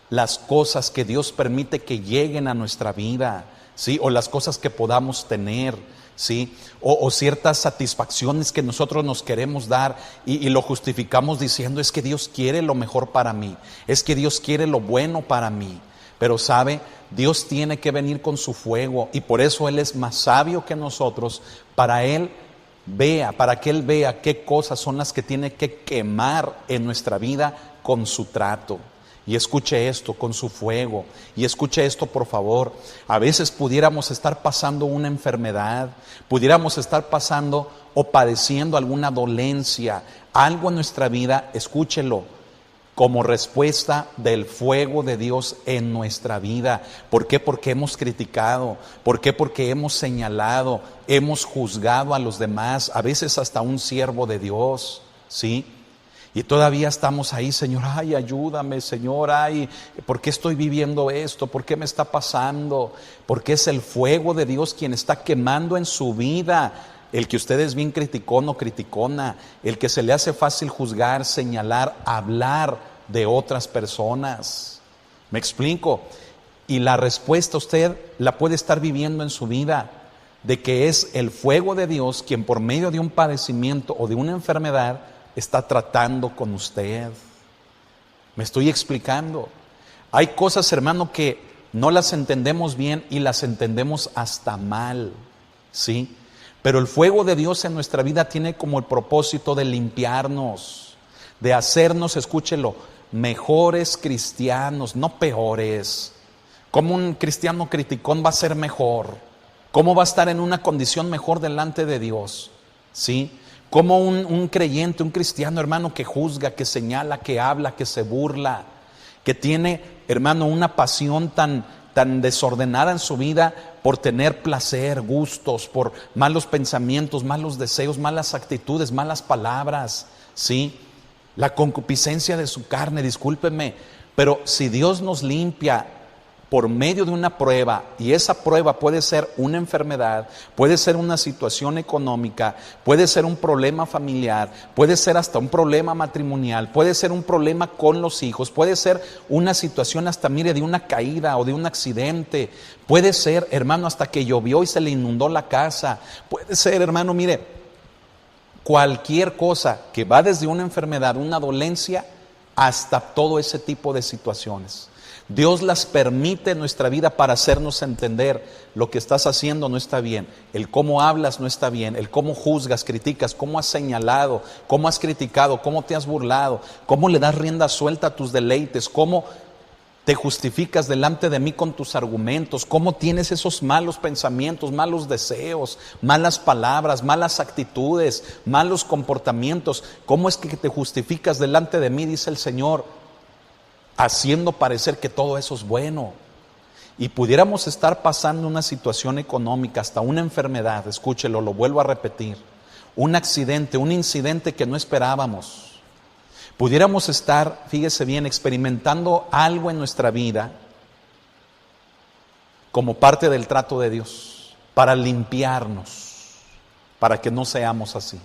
las cosas que Dios permite que lleguen a nuestra vida, ¿sí? O las cosas que podamos tener, ¿sí? O ciertas satisfacciones que nosotros nos queremos dar y lo justificamos diciendo: es que Dios quiere lo mejor para mí, es que Dios quiere lo bueno para mí. Pero sabe, Dios tiene que venir con su fuego, y por eso Él es más sabio que nosotros, para que Él vea qué cosas son las que tiene que quemar en nuestra vida con su trato. Y escuche esto, con su fuego. Y escuche esto, por favor. A veces pudiéramos estar pasando una enfermedad, pudiéramos estar pasando o padeciendo alguna dolencia, algo en nuestra vida, escúchelo, como respuesta del fuego de Dios en nuestra vida. ¿Por qué? Porque hemos criticado. ¿Por qué? Porque hemos señalado, hemos juzgado a los demás, a veces hasta un siervo de Dios, ¿sí? Y todavía estamos ahí: Señor, ay, ayúdame, Señor, ay, ¿por qué estoy viviendo esto? ¿Por qué me está pasando? Porque es el fuego de Dios quien está quemando en su vida. El que usted es bien criticón o criticona, el que se le hace fácil juzgar, señalar, hablar de otras personas. ¿Me explico? Y la respuesta usted la puede estar viviendo en su vida, de que es el fuego de Dios quien por medio de un padecimiento o de una enfermedad está tratando con usted. ¿Me estoy explicando? Hay cosas, hermano, que no las entendemos bien y las entendemos hasta mal, ¿sí? Pero el fuego de Dios en nuestra vida tiene como el propósito de limpiarnos, de hacernos, escúchelo, mejores cristianos, no peores. ¿Cómo un cristiano criticón va a ser mejor? ¿Cómo va a estar en una condición mejor delante de Dios? ¿Sí? Como un creyente, un cristiano, hermano, que juzga, que señala, que habla, que se burla, que tiene, hermano, una pasión tan desordenada en su vida por tener placer, gustos, por malos pensamientos, malos deseos, malas actitudes, malas palabras, ¿sí? La concupiscencia de su carne, discúlpeme, pero si Dios nos limpia por medio de una prueba, y esa prueba puede ser una enfermedad, puede ser una situación económica, puede ser un problema familiar, puede ser hasta un problema matrimonial, puede ser un problema con los hijos, puede ser una situación hasta, mire, de una caída o de un accidente, puede ser, hermano, hasta que llovió y se le inundó la casa, puede ser, hermano, mire, cualquier cosa que va desde una enfermedad, una dolencia, hasta todo ese tipo de situaciones. Dios las permite en nuestra vida para hacernos entender: lo que estás haciendo no está bien, el cómo hablas no está bien, el cómo juzgas, criticas, cómo has señalado, cómo has criticado, cómo te has burlado, cómo le das rienda suelta a tus deleites, cómo te justificas delante de mí con tus argumentos, cómo tienes esos malos pensamientos, malos deseos, malas palabras, malas actitudes, malos comportamientos. ¿Cómo es que te justificas delante de mí?, dice el Señor, haciendo parecer que todo eso es bueno. Y pudiéramos estar pasando una situación económica, hasta una enfermedad, escúchelo, lo vuelvo a repetir, un accidente, un incidente que no esperábamos. Pudiéramos estar, fíjese bien, experimentando algo en nuestra vida como parte del trato de Dios, para limpiarnos, para que no seamos así.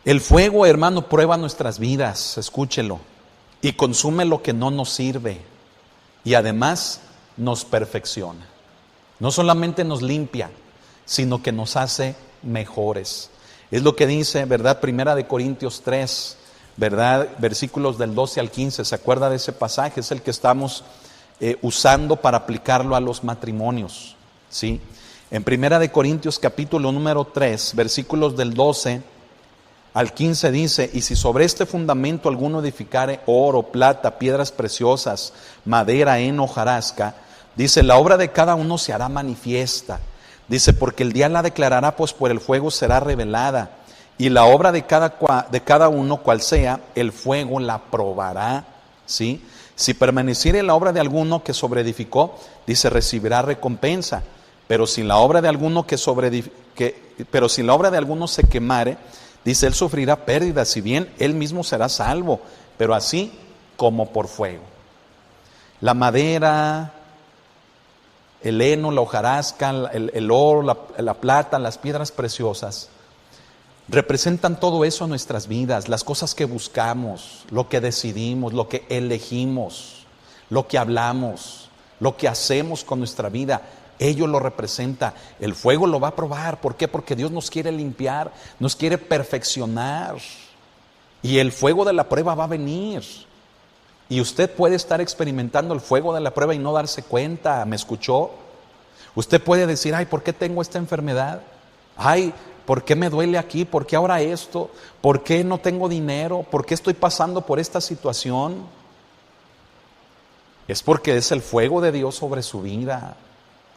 El fuego, hermano, prueba nuestras vidas, escúchelo, y consume lo que no nos sirve, y además nos perfecciona. No solamente nos limpia, sino que nos hace mejores. Es lo que dice, ¿verdad? Primera de Corintios 3, ¿verdad? Versículos del 12 al 15, ¿se acuerda de ese pasaje? Es el que estamos usando para aplicarlo a los matrimonios, ¿sí? En Primera de Corintios capítulo número 3, versículos del 12 al 15 dice: y si sobre este fundamento alguno edificare oro, plata, piedras preciosas, madera, heno, hojarasca, dice, la obra de cada uno se hará manifiesta. Dice, porque el día la declarará, pues por el fuego será revelada, y la obra de cada uno, cual sea, el fuego la probará, ¿sí? Si permaneciere la obra de alguno que sobreedificó, dice, recibirá recompensa. Pero si la obra de alguno se quemare, dice, él sufrirá pérdida, si bien él mismo será salvo, pero así como por fuego. La madera, el heno, la hojarasca, el oro, la plata, las piedras preciosas, representan todo eso en nuestras vidas, las cosas que buscamos, lo que decidimos, lo que elegimos, lo que hablamos, lo que hacemos con nuestra vida. ello lo representa. El fuego lo va a probar. ¿Por qué? Porque Dios nos quiere limpiar, nos quiere perfeccionar. Y el fuego de la prueba va a venir. Y usted puede estar experimentando el fuego de la prueba y no darse cuenta. ¿Me escuchó? Usted puede decir, ay, ¿por qué tengo esta enfermedad? Ay, ¿por qué me duele aquí? ¿Por qué ahora esto? ¿Por qué no tengo dinero? ¿Por qué estoy pasando por esta situación? Es porque es el fuego de Dios sobre su vida,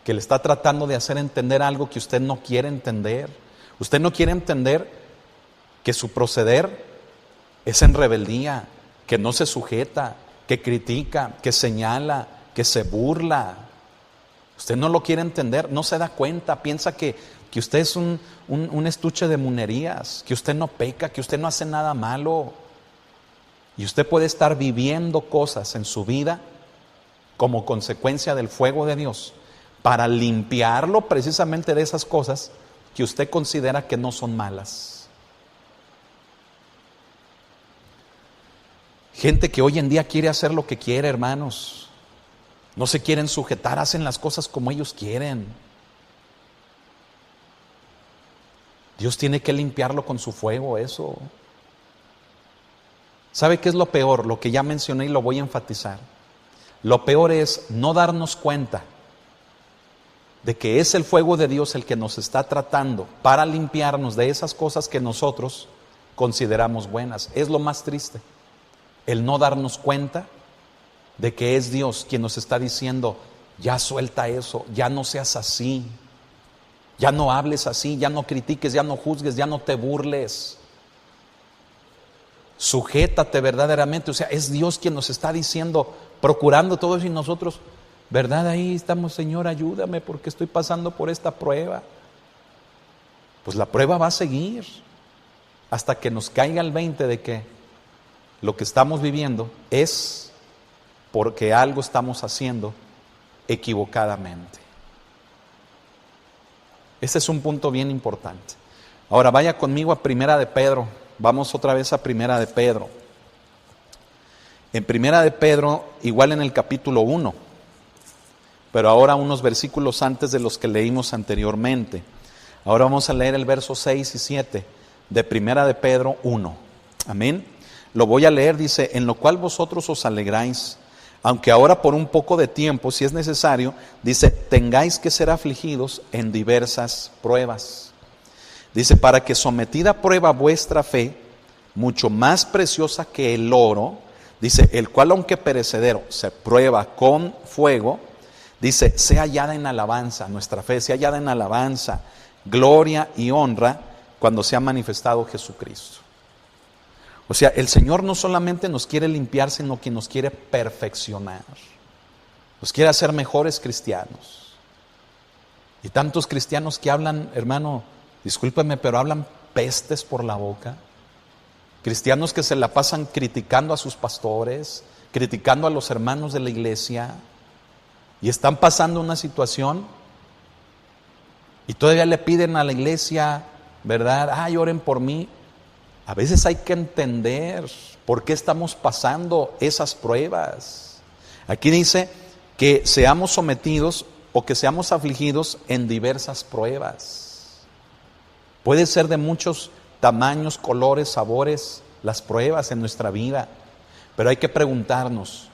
que le está tratando de hacer entender algo que usted no quiere entender. Usted no quiere entender que su proceder es en rebeldía, que no se sujeta, que critica, que señala, que se burla. Usted no lo quiere entender, no se da cuenta, piensa que usted es un estuche de monerías, que usted no peca, que usted no hace nada malo. Y usted puede estar viviendo cosas en su vida como consecuencia del fuego de Dios, para limpiarlo precisamente de esas cosas que usted considera que no son malas. Gente que hoy en día quiere hacer lo que quiere, hermanos. No se quieren sujetar, hacen las cosas como ellos quieren. Dios tiene que limpiarlo con su fuego, eso. ¿Sabe qué es lo peor? Lo que ya mencioné y lo voy a enfatizar. Lo peor es no darnos cuenta de que es el fuego de Dios el que nos está tratando para limpiarnos de esas cosas que nosotros consideramos buenas. Es lo más triste, el no darnos cuenta de que es Dios quien nos está diciendo, ya suelta eso, ya no seas así, ya no hables así, ya no critiques, ya no juzgues, ya no te burles. Sujétate verdaderamente, o sea, es Dios quien nos está diciendo, procurando todo eso, y nosotros, ¿verdad? Ahí estamos, Señor, ayúdame porque estoy pasando por esta prueba. Pues la prueba va a seguir hasta que nos caiga el 20 de que lo que estamos viviendo es porque algo estamos haciendo equivocadamente. Ese es un punto bien importante. Ahora vaya conmigo a Primera de Pedro. Vamos otra vez a Primera de Pedro. En Primera de Pedro, igual en el capítulo 1, pero ahora unos versículos antes de los que leímos anteriormente. Ahora vamos a leer el verso 6 y 7 de Primera de Pedro 1. Amén. Lo voy a leer, dice, en lo cual vosotros os alegráis, aunque ahora por un poco de tiempo, si es necesario, dice, tengáis que ser afligidos en diversas pruebas. Dice, para que sometida a prueba vuestra fe, mucho más preciosa que el oro, dice, el cual aunque perecedero se prueba con fuego, dice, sea hallada en alabanza, nuestra fe sea hallada en alabanza, gloria y honra cuando sea manifestado Jesucristo. O sea, el Señor no solamente nos quiere limpiar, sino que nos quiere perfeccionar. Nos quiere hacer mejores cristianos. Y tantos cristianos que hablan, hermano, discúlpeme, pero hablan pestes por la boca. Cristianos que se la pasan criticando a sus pastores, criticando a los hermanos de la iglesia, y están pasando una situación y todavía le piden a la iglesia, ¿verdad? Ay, oren por mí. A veces hay que entender por qué estamos pasando esas pruebas. Aquí dice que seamos sometidos o que seamos afligidos en diversas pruebas. Puede ser de muchos tamaños, colores, sabores, las pruebas en nuestra vida. Pero hay que preguntarnos,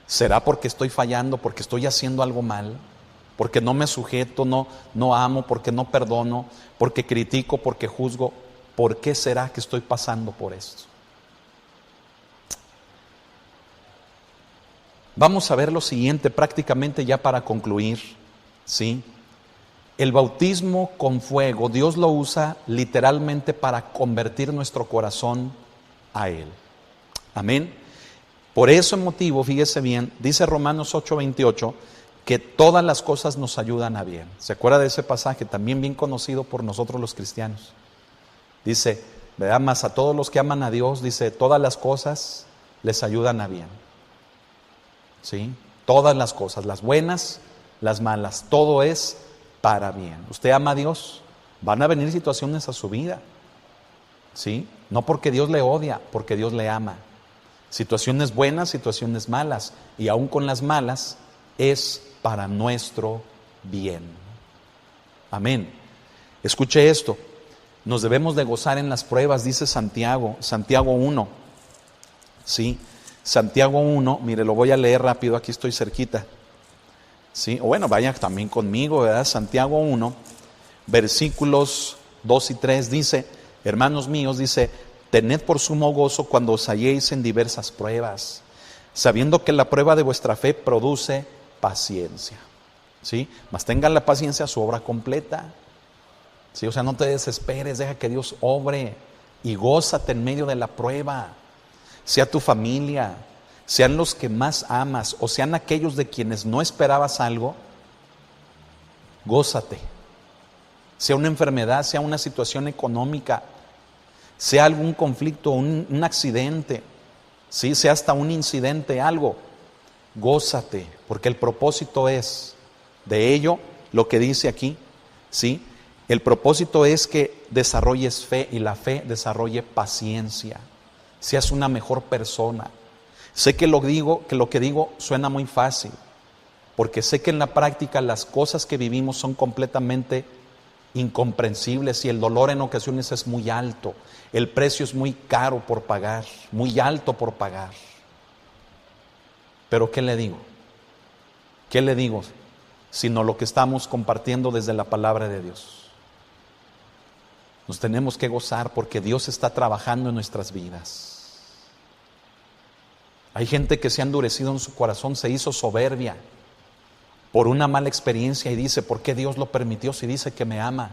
¿será porque estoy fallando, porque estoy haciendo algo mal? Porque no me sujeto, no amo, porque no perdono, porque critico, porque juzgo. ¿Por qué será que estoy pasando por esto? Vamos a ver lo siguiente prácticamente ya para concluir, ¿sí? El bautismo con fuego, Dios lo usa literalmente para convertir nuestro corazón a Él. Amén. Por ese motivo, fíjese bien, dice Romanos 8:28, que todas las cosas nos ayudan a bien. ¿Se acuerda de ese pasaje? También bien conocido por nosotros los cristianos. Dice, ¿verdad? Más a todos los que aman a Dios, dice, todas las cosas les ayudan a bien. ¿Sí? Todas las cosas, las buenas, las malas, todo es para bien. Usted ama a Dios, van a venir situaciones a su vida. ¿Sí? No porque Dios le odia, porque Dios le ama. Situaciones buenas, situaciones malas. Y aún con las malas, es para nuestro bien. Amén. Escuche esto. Nos debemos de gozar en las pruebas, dice Santiago 1. ¿Sí? Santiago 1, mire, lo voy a leer rápido, aquí estoy cerquita. ¿Sí? O bueno, vaya también conmigo, ¿verdad? Santiago 1, versículos 2 y 3 dice, hermanos míos, dice, tened por sumo gozo cuando os halléis en diversas pruebas, sabiendo que la prueba de vuestra fe produce paciencia. ¿Sí? Mas tengan la paciencia su obra completa. ¿Sí? O sea, no te desesperes, deja que Dios obre y gózate en medio de la prueba. Sea tu familia, sean los que más amas o sean aquellos de quienes no esperabas algo, gózate. Sea una enfermedad, sea una situación económica, sea algún conflicto, un accidente, ¿sí? Sea hasta un incidente, algo, gózate, porque el propósito es de ello, lo que dice aquí, ¿sí? El propósito es que desarrolles fe y la fe desarrolle paciencia, seas una mejor persona. Sé que lo que digo suena muy fácil, porque sé que en la práctica las cosas que vivimos son completamente incomprensibles y el dolor en ocasiones es muy alto, el precio es muy caro por pagar, muy alto por pagar. Pero ¿qué le digo? ¿Qué le digo? Sino lo que estamos compartiendo desde la palabra de Dios. Nos tenemos que gozar porque Dios está trabajando en nuestras vidas. Hay gente que se ha endurecido en su corazón, se hizo soberbia por una mala experiencia y dice, ¿por qué Dios lo permitió si dice que me ama?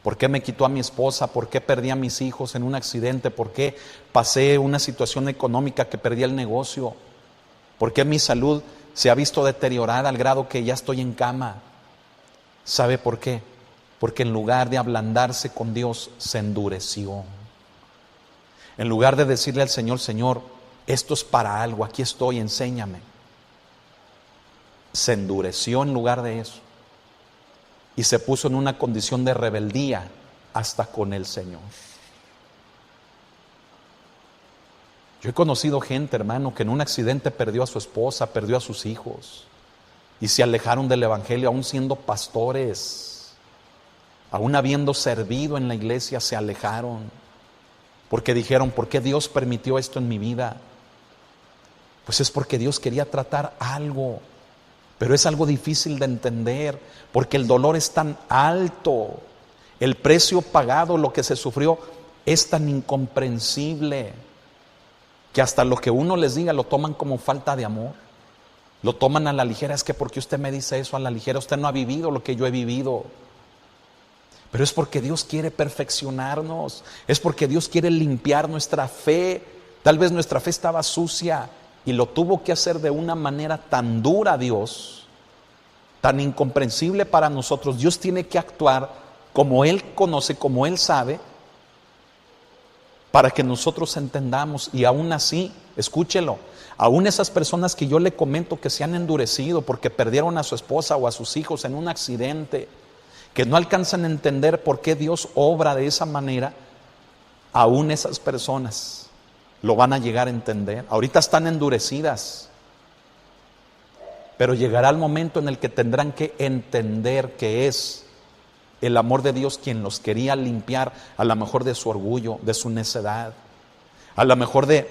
¿Por qué me quitó a mi esposa? ¿Por qué perdí a mis hijos en un accidente? ¿Por qué pasé una situación económica que perdí el negocio? ¿Por qué mi salud se ha visto deteriorada al grado que ya estoy en cama? ¿Sabe por qué? Porque en lugar de ablandarse con Dios, se endureció. En lugar de decirle al Señor, Señor, esto es para algo, aquí estoy, enséñame. Se endureció en lugar de eso. Y se puso en una condición de rebeldía hasta con el Señor. Yo he conocido gente, hermano, que en un accidente perdió a su esposa, perdió a sus hijos. Y se alejaron del Evangelio, aún siendo pastores. Aún habiendo servido en la iglesia, se alejaron. Porque dijeron, ¿por qué Dios permitió esto en mi vida? Pues es porque Dios quería tratar algo. Pero es algo difícil de entender, porque el dolor es tan alto. El precio pagado, lo que se sufrió, es tan incomprensible, que hasta lo que uno les diga lo toman como falta de amor. Lo toman a la ligera. Es que porque usted me dice eso a la ligera, usted no ha vivido lo que yo he vivido. Pero es porque Dios quiere perfeccionarnos, es porque Dios quiere limpiar nuestra fe. Tal vez nuestra fe estaba sucia y lo tuvo que hacer de una manera tan dura Dios, tan incomprensible para nosotros. Dios tiene que actuar como Él conoce, como Él sabe, para que nosotros entendamos. Y aún así, escúchelo, aún esas personas que yo le comento que se han endurecido porque perdieron a su esposa o a sus hijos en un accidente, que no alcanzan a entender por qué Dios obra de esa manera, aún esas personas lo van a llegar a entender. Ahorita están endurecidas, pero llegará el momento en el que tendrán que entender que es el amor de Dios quien los quería limpiar, a lo mejor de su orgullo, de su necedad, a lo mejor de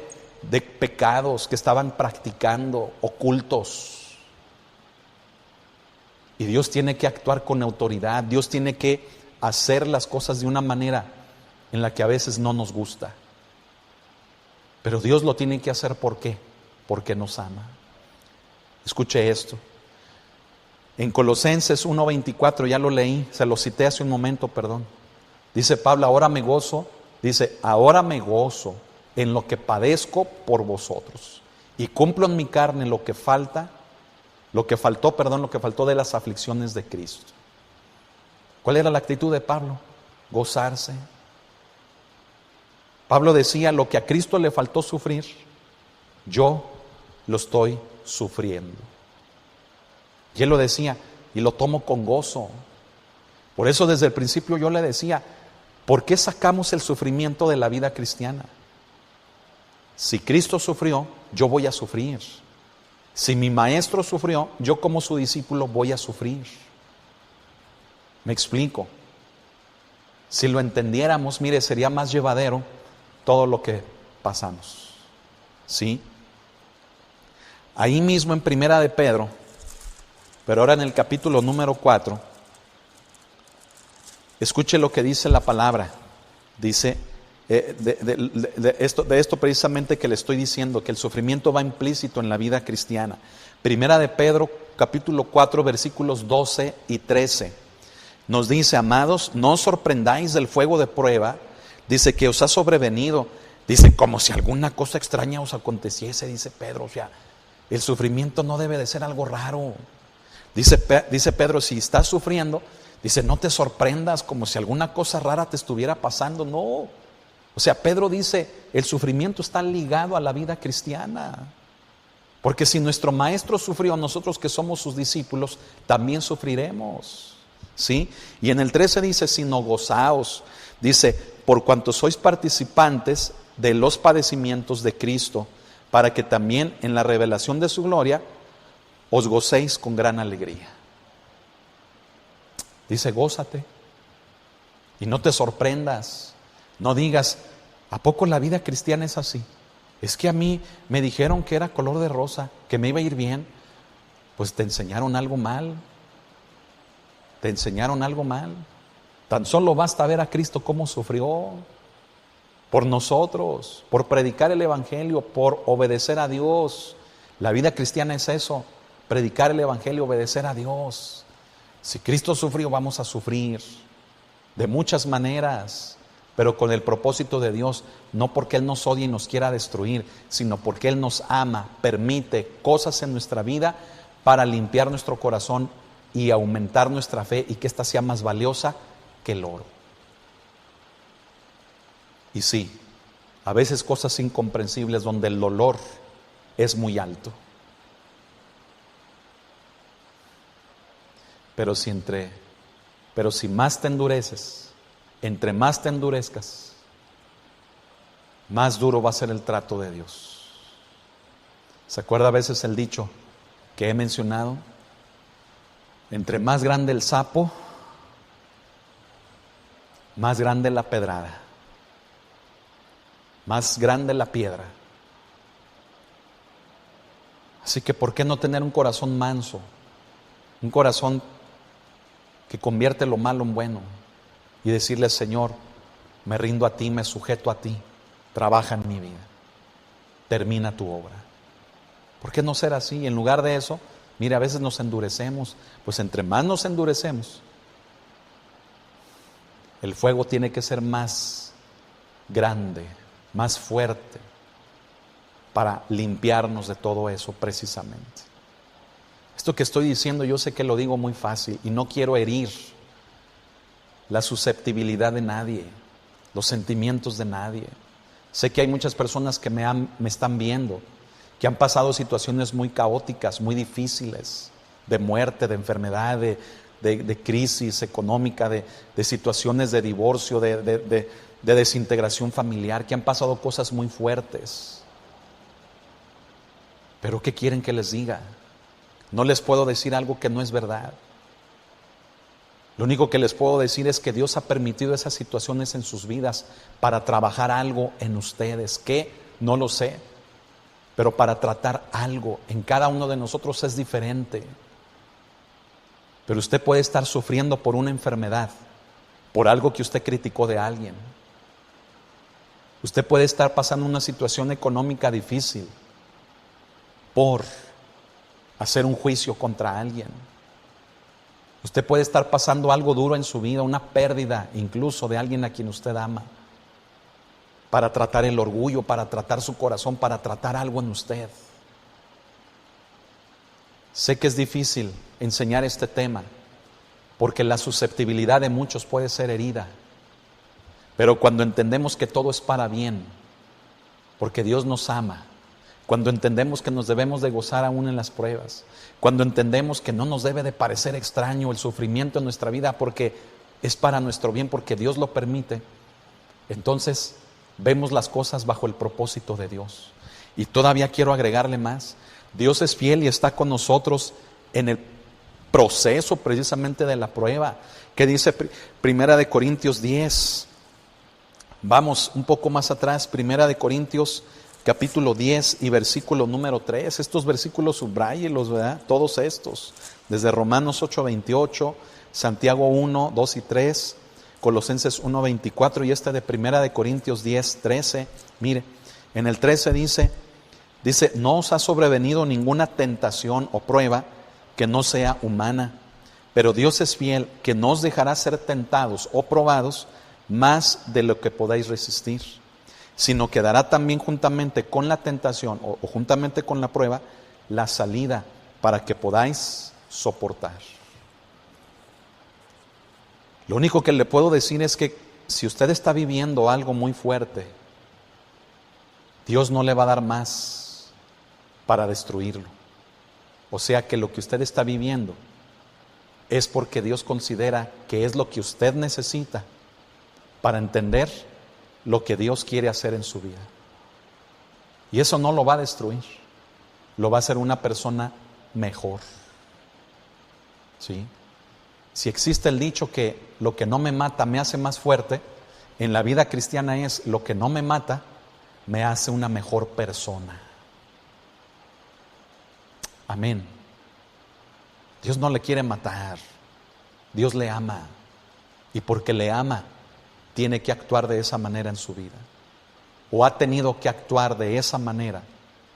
pecados que estaban practicando, ocultos. Y Dios tiene que actuar con autoridad, Dios tiene que hacer las cosas de una manera en la que a veces no nos gusta. Pero Dios lo tiene que hacer, ¿por qué? Porque nos ama. Escuche esto. En Colosenses 1:24, ya lo leí, se lo cité hace un momento, perdón. Dice Pablo, ahora me gozo en lo que padezco por vosotros. Y cumplo en mi carne lo que faltó de las aflicciones de Cristo. ¿Cuál era la actitud de Pablo? Gozarse. Pablo decía, lo que a Cristo le faltó sufrir, yo lo estoy sufriendo. Y él lo decía, y lo tomo con gozo. Por eso desde el principio yo le decía, ¿por qué sacamos el sufrimiento de la vida cristiana? Si Cristo sufrió, yo voy a sufrir. Si mi maestro sufrió, yo como su discípulo voy a sufrir. ¿Me explico? Si lo entendiéramos, mire, sería más llevadero todo lo que pasamos. ¿Sí? Ahí mismo en Primera de Pedro, pero ahora en el capítulo número 4, escuche lo que dice la palabra. Dice, de esto precisamente que le estoy diciendo, que el sufrimiento va implícito en la vida cristiana. Primera de Pedro, capítulo 4, versículos 12 y 13. Nos dice: amados, no os sorprendáis del fuego de prueba, dice, que os ha sobrevenido, dice, como si alguna cosa extraña os aconteciese, dice Pedro. O sea, el sufrimiento no debe de ser algo raro. Dice Pedro, si estás sufriendo, dice, no te sorprendas como si alguna cosa rara te estuviera pasando. No. O sea, Pedro dice, el sufrimiento está ligado a la vida cristiana. Porque si nuestro maestro sufrió, nosotros que somos sus discípulos, también sufriremos. ¿Sí? Y en el 13 dice, sino gozaos, dice, por cuanto sois participantes de los padecimientos de Cristo, para que también en la revelación de su gloria os gocéis con gran alegría. Dice, gózate y no te sorprendas, no digas, ¿a poco la vida cristiana es así? Es que a mí me dijeron que era color de rosa, que me iba a ir bien. Pues te enseñaron algo mal. Te enseñaron algo mal. Tan solo basta ver a Cristo cómo sufrió por nosotros, por predicar el Evangelio, por obedecer a Dios. La vida cristiana es eso, predicar el Evangelio, obedecer a Dios. Si Cristo sufrió, vamos a sufrir de muchas maneras, pero con el propósito de Dios, no porque Él nos odie y nos quiera destruir, sino porque Él nos ama, permite cosas en nuestra vida para limpiar nuestro corazón y aumentar nuestra fe, y que ésta sea más valiosa que el oro. Y sí, a veces cosas incomprensibles donde el dolor es muy alto. Pero si más te endureces, entre más te endurezcas, más duro va a ser el trato de Dios. ¿Se acuerda a veces el dicho que he mencionado? Entre más grande el sapo, más grande la pedrada, más grande la piedra. Así que ¿por qué no tener un corazón manso? Un corazón que convierte lo malo en bueno y decirle, Señor, me rindo a ti, me sujeto a ti, trabaja en mi vida, termina tu obra. ¿Por qué no ser así? En lugar de eso, mire, a veces nos endurecemos. Pues entre más nos endurecemos, el fuego tiene que ser más grande, más fuerte, para limpiarnos de todo eso precisamente. Esto que estoy diciendo, yo sé que lo digo muy fácil y no quiero herir la susceptibilidad de nadie, los sentimientos de nadie. Sé que hay muchas personas que me están viendo, que han pasado situaciones muy caóticas, muy difíciles, de muerte, de enfermedad, de crisis económica, de situaciones de divorcio, de desintegración familiar, que han pasado cosas muy fuertes. Pero ¿qué quieren que les diga? No les puedo decir algo que no es verdad. Lo único que les puedo decir es que Dios ha permitido esas situaciones en sus vidas para trabajar algo en ustedes, que no lo sé, pero para tratar algo en cada uno de nosotros es diferente. Pero usted puede estar sufriendo por una enfermedad, por algo que usted criticó de alguien. Usted puede estar pasando una situación económica difícil por hacer un juicio contra alguien. Usted puede estar pasando algo duro en su vida, una pérdida incluso de alguien a quien usted ama, para tratar el orgullo, para tratar su corazón, para tratar algo en usted. Sé que es difícil enseñar este tema, porque la susceptibilidad de muchos puede ser herida, pero cuando entendemos que todo es para bien, porque Dios nos ama, cuando entendemos que nos debemos de gozar aún en las pruebas, cuando entendemos que no nos debe de parecer extraño el sufrimiento en nuestra vida porque es para nuestro bien, porque Dios lo permite, entonces vemos las cosas bajo el propósito de Dios. Y todavía quiero agregarle más, Dios es fiel y está con nosotros en el proceso precisamente de la prueba. ¿Qué dice Primera de Corintios 10? Vamos un poco más atrás, Primera de Corintios capítulo 10 y versículo número 3. Estos versículos subráyelos, ¿verdad? Todos estos, desde Romanos 8:28, Santiago 1, 2 y 3, Colosenses 1:24 y este de Primera de Corintios 10:13. Mire, en el 13 dice, no os ha sobrevenido ninguna tentación o prueba que no sea humana, pero Dios es fiel, que no os dejará ser tentados o probados más de lo que podáis resistir, sino que dará también juntamente con la tentación o juntamente con la prueba la salida para que podáis soportar. Lo único que le puedo decir es que si usted está viviendo algo muy fuerte, Dios no le va a dar más para destruirlo. O sea que lo que usted está viviendo es porque Dios considera que es lo que usted necesita para entender lo que Dios quiere hacer en su vida. Y eso no lo va a destruir, lo va a hacer una persona mejor. ¿Sí? Si existe el dicho que lo que no me mata me hace más fuerte, en la vida cristiana es lo que no me mata me hace una mejor persona. Amén. Dios no le quiere matar, Dios le ama, y porque le ama tiene que actuar de esa manera en su vida, o ha tenido que actuar de esa manera,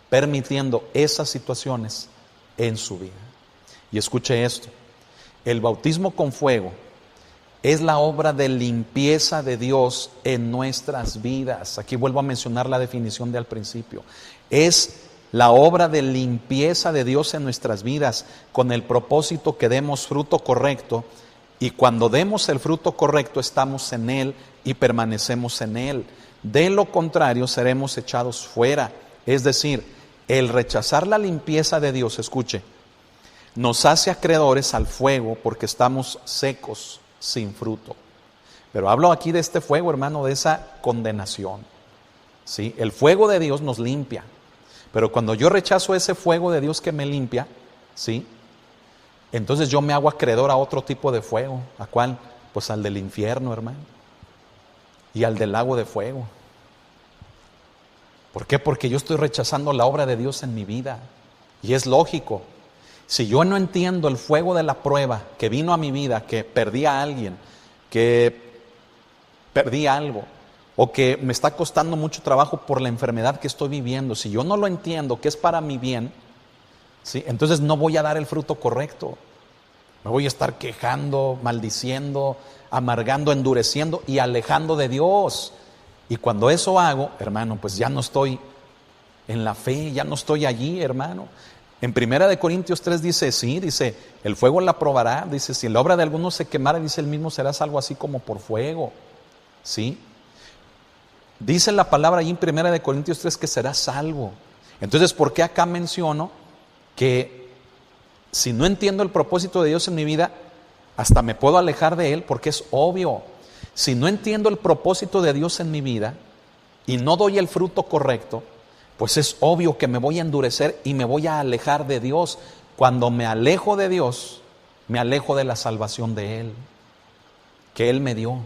permitiendo esas situaciones en su vida. Y escuche esto, el bautismo con fuego es la obra de limpieza de Dios en nuestras vidas. Aquí vuelvo a mencionar la definición de al principio. Es la obra de limpieza de Dios en nuestras vidas con el propósito que demos fruto correcto, y cuando demos el fruto correcto estamos en Él y permanecemos en Él. De lo contrario seremos echados fuera. Es decir, el rechazar la limpieza de Dios, escuche, nos hace acreedores al fuego porque estamos secos, sin fruto. Pero hablo aquí de este fuego, hermano, de esa condenación. ¿Sí? El fuego de Dios nos limpia. Pero cuando yo rechazo ese fuego de Dios que me limpia, ¿sí?, entonces yo me hago acreedor a otro tipo de fuego. ¿A cuál? Pues al del infierno, hermano, y al del lago de fuego. ¿Por qué? Porque yo estoy rechazando la obra de Dios en mi vida. Y es lógico. Si yo no entiendo el fuego de la prueba que vino a mi vida, que perdí a alguien, que perdí algo, o que me está costando mucho trabajo por la enfermedad que estoy viviendo, si yo no lo entiendo que es para mi bien, ¿sí?, entonces no voy a dar el fruto correcto. Me voy a estar quejando, maldiciendo, amargando, endureciendo y alejando de Dios. Y cuando eso hago, hermano, pues ya no estoy en la fe, ya no estoy allí, hermano. En Primera de Corintios 3 dice, sí, dice, el fuego la probará, dice, si la obra de alguno se quemara, dice, el mismo será algo así como por fuego. ¿Sí? Dice la palabra allí en Primera de Corintios 3 que será salvo. Entonces, ¿por qué acá menciono que si no entiendo el propósito de Dios en mi vida, hasta me puedo alejar de Él? Porque es obvio. Si no entiendo el propósito de Dios en mi vida y no doy el fruto correcto, pues es obvio que me voy a endurecer y me voy a alejar de Dios. Cuando me alejo de Dios, me alejo de la salvación de Él, que Él me dio.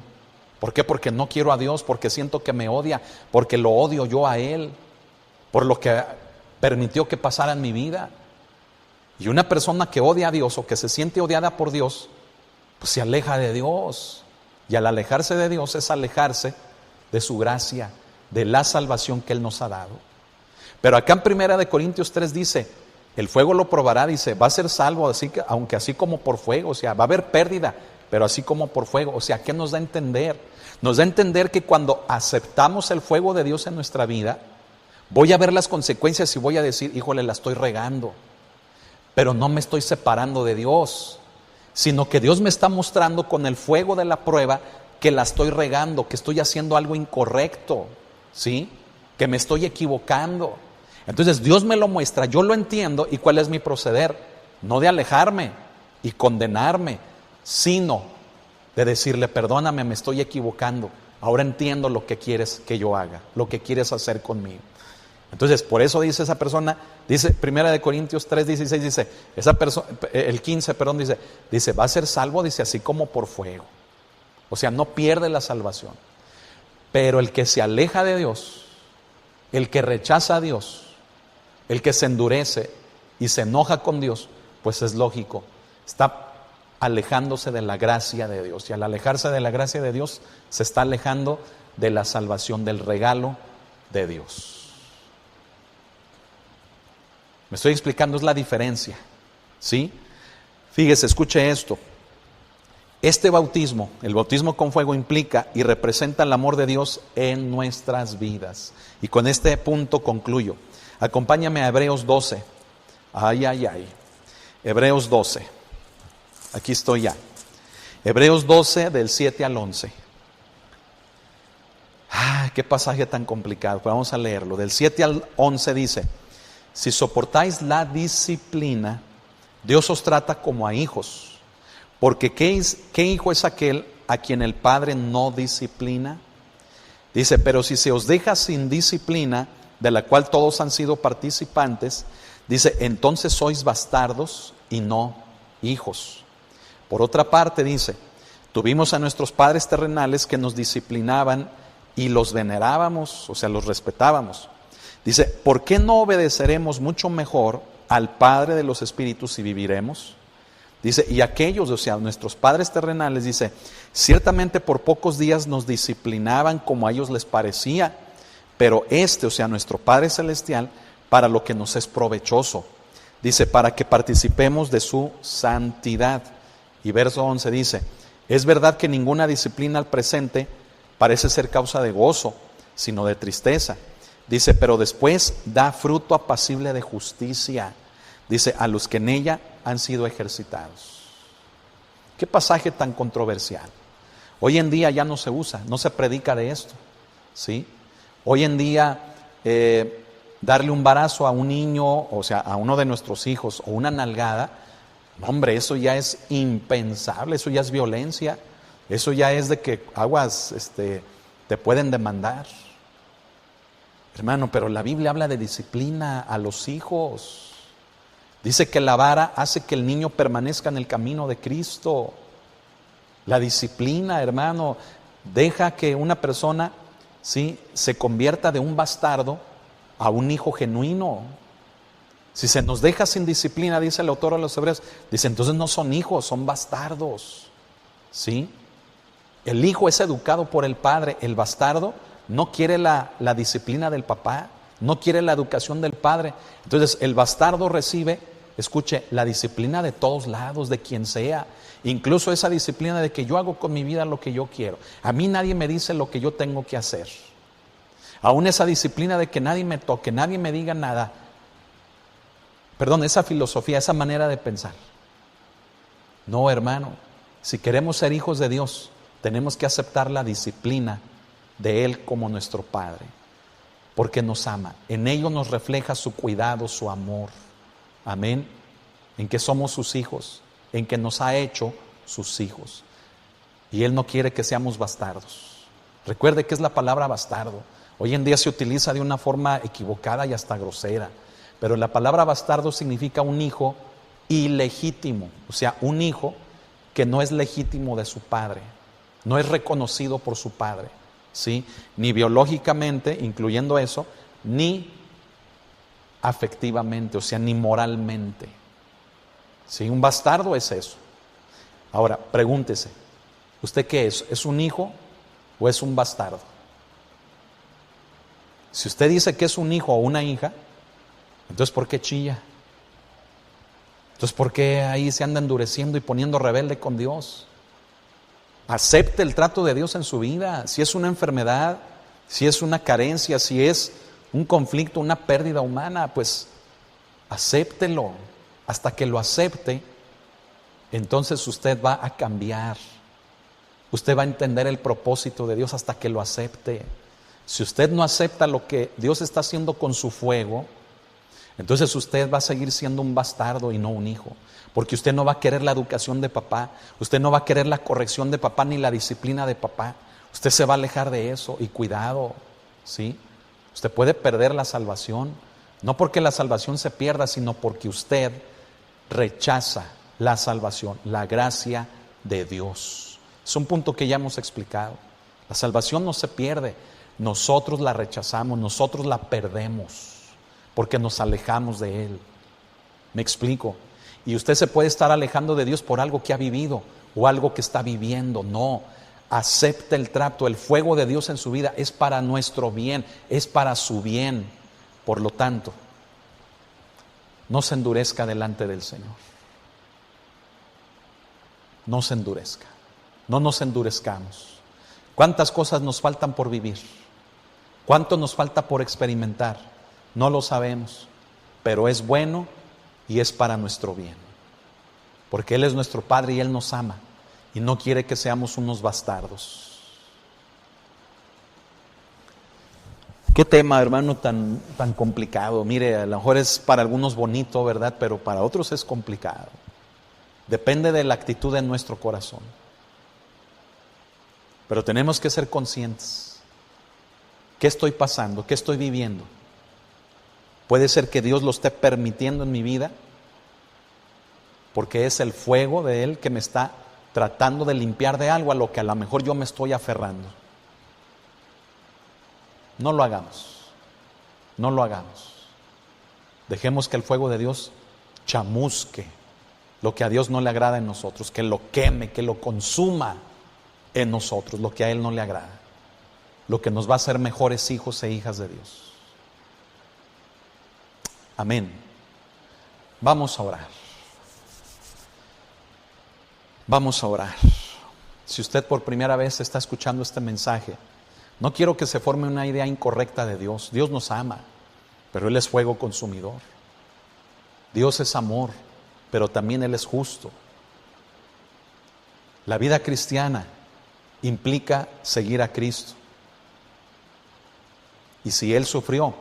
¿Por qué? Porque no quiero a Dios, porque siento que me odia, porque lo odio yo a Él, por lo que permitió que pasara en mi vida. Y una persona que odia a Dios o que se siente odiada por Dios, pues se aleja de Dios. Y al alejarse de Dios es alejarse de su gracia, de la salvación que Él nos ha dado. Pero acá en Primera de Corintios 3 dice, el fuego lo probará, dice, va a ser salvo, así que, aunque así como por fuego, o sea, va a haber pérdida, pero así como por fuego. O sea, ¿qué nos da a entender? Nos da a entender que cuando aceptamos el fuego de Dios en nuestra vida, voy a ver las consecuencias y voy a decir, híjole, la estoy regando. Pero no me estoy separando de Dios, sino que Dios me está mostrando con el fuego de la prueba que la estoy regando, que estoy haciendo algo incorrecto, ¿sí?, que me estoy equivocando. Entonces Dios me lo muestra, yo lo entiendo. ¿Y cuál es mi proceder? No de alejarme y condenarme, sino de decirle, perdóname, me estoy equivocando, ahora entiendo lo que quieres que yo haga, lo que quieres hacer conmigo. Entonces, por eso dice esa persona, dice 1 Corintios 3:16, dice, esa persona, el 15, perdón, dice, va a ser salvo, dice, así como por fuego. O sea, no pierde la salvación. Pero el que se aleja de Dios, el que rechaza a Dios, el que se endurece y se enoja con Dios, pues es lógico, está alejándose de la gracia de Dios. Y al alejarse de la gracia de Dios, se está alejando de la salvación, del regalo de Dios. Me estoy explicando, es la diferencia, ¿sí? Fíjese, escuche esto. Este bautismo, el bautismo con fuego, implica y representa el amor de Dios en nuestras vidas. Y con este punto concluyo. Acompáñame a Hebreos 12. Hebreos 12. Aquí estoy ya. Hebreos 12 del 7 al 11. Qué pasaje tan complicado. Pero vamos a leerlo. Del 7 al 11 dice: si soportáis la disciplina, Dios os trata como a hijos. Porque ¿qué hijo es aquel a quien el Padre no disciplina? Dice, pero si se os deja sin disciplina, de la cual todos han sido participantes, dice, entonces sois bastardos y no hijos. Por otra parte dice, tuvimos a nuestros padres terrenales que nos disciplinaban y los venerábamos, o sea, los respetábamos. Dice, ¿por qué no obedeceremos mucho mejor al Padre de los Espíritus y viviremos? Dice, y aquellos, o sea, nuestros padres terrenales, dice, ciertamente por pocos días nos disciplinaban como a ellos les parecía, pero o sea, nuestro Padre Celestial, para lo que nos es provechoso. Dice, para que participemos de su santidad. Y verso 11 dice, es verdad que ninguna disciplina al presente parece ser causa de gozo, sino de tristeza. Dice, pero después da fruto apacible de justicia. Dice, a los que en ella han sido ejercitados. Qué pasaje tan controversial. Hoy en día ya no se usa, no se predica de esto, ¿sí? Hoy en día darle un barazo a un niño, o sea, a uno de nuestros hijos, o una nalgada, hombre, eso ya es impensable, eso ya es violencia, eso ya es de que aguas, te pueden demandar. Hermano, pero la Biblia habla de disciplina a los hijos. Dice que la vara hace que el niño permanezca en el camino de Cristo. La disciplina, hermano, deja que una persona, ¿sí?, se convierta de un bastardo a un hijo genuino. Si se nos deja sin disciplina, dice el autor a los Hebreos, dice, entonces no son hijos, son bastardos, ¿sí? El hijo es educado por el padre, el bastardo no quiere la disciplina del papá, no quiere la educación del padre. Entonces el bastardo recibe, escuche, la disciplina de todos lados, de quien sea, incluso esa disciplina de que yo hago con mi vida lo que yo quiero. A mí nadie me dice lo que yo tengo que hacer. Aún esa disciplina de que nadie me toque, nadie me diga nada. Perdón, esa filosofía, esa manera de pensar. No, hermano, si queremos ser hijos de Dios, tenemos que aceptar la disciplina de Él como nuestro Padre, porque nos ama. En ello nos refleja su cuidado, su amor. Amén. En que somos sus hijos, en que nos ha hecho sus hijos. Y Él no quiere que seamos bastardos. Recuerde que es la palabra bastardo. Hoy en día se utiliza de una forma equivocada y hasta grosera. Pero la palabra bastardo significa un hijo ilegítimo. O sea, un hijo que no es legítimo de su padre. No es reconocido por su padre, ¿sí? Ni biológicamente, incluyendo eso, ni afectivamente, o sea, ni moralmente. ¿Sí? Un bastardo es eso. Ahora, pregúntese, ¿usted qué es? ¿Es un hijo o es un bastardo? Si usted dice que es un hijo o una hija, entonces ¿por qué chilla? Entonces ¿por qué ahí se anda endureciendo y poniendo rebelde con Dios? Acepte el trato de Dios en su vida. Si es una enfermedad, si es una carencia, si es un conflicto, una pérdida humana, pues acéptelo. Hasta que lo acepte, entonces usted va a cambiar. Usted va a entender el propósito de Dios hasta que lo acepte. Si usted no acepta lo que Dios está haciendo con su fuego, entonces usted va a seguir siendo un bastardo y no un hijo. Porque usted no va a querer la educación de papá, usted no va a querer la corrección de papá ni la disciplina de papá. Usted se va a alejar de eso y cuidado, ¿sí? Usted puede perder la salvación, no porque la salvación se pierda, sino porque usted rechaza la salvación, la gracia de Dios. Es un punto que ya hemos explicado. La salvación no se pierde, nosotros la rechazamos, nosotros la perdemos, porque nos alejamos de Él. ¿Me explico? Y usted se puede estar alejando de Dios por algo que ha vivido o algo que está viviendo. No, acepte el trato, el fuego de Dios en su vida es para nuestro bien, es para su bien. Por lo tanto, no se endurezca delante del Señor. No se endurezca, no nos endurezcamos. ¿Cuántas cosas nos faltan por vivir? ¿Cuánto nos falta por experimentar? No lo sabemos, pero es bueno y es para nuestro bien. Porque Él es nuestro Padre y Él nos ama y no quiere que seamos unos bastardos. Qué tema, hermano, tan complicado. Mire, a lo mejor es para algunos bonito, ¿verdad? Pero para otros es complicado. Depende de la actitud de nuestro corazón. Pero tenemos que ser conscientes. ¿Qué estoy pasando? ¿Qué estoy viviendo? Puede ser que Dios lo esté permitiendo en mi vida, porque es el fuego de Él que me está tratando de limpiar de algo a lo que a lo mejor yo me estoy aferrando. No lo hagamos. No lo hagamos. Dejemos que el fuego de Dios chamusque lo que a Dios no le agrada en nosotros, que lo queme, que lo consuma en nosotros, lo que a Él no le agrada, lo que nos va a hacer mejores hijos e hijas de Dios. Amén. Vamos a orar. Vamos a orar. Si usted por primera vez está escuchando este mensaje, no quiero que se forme una idea incorrecta de Dios. Dios nos ama, pero Él es fuego consumidor. Dios es amor, pero también Él es justo. La vida cristiana implica seguir a Cristo. Y si Él sufrió,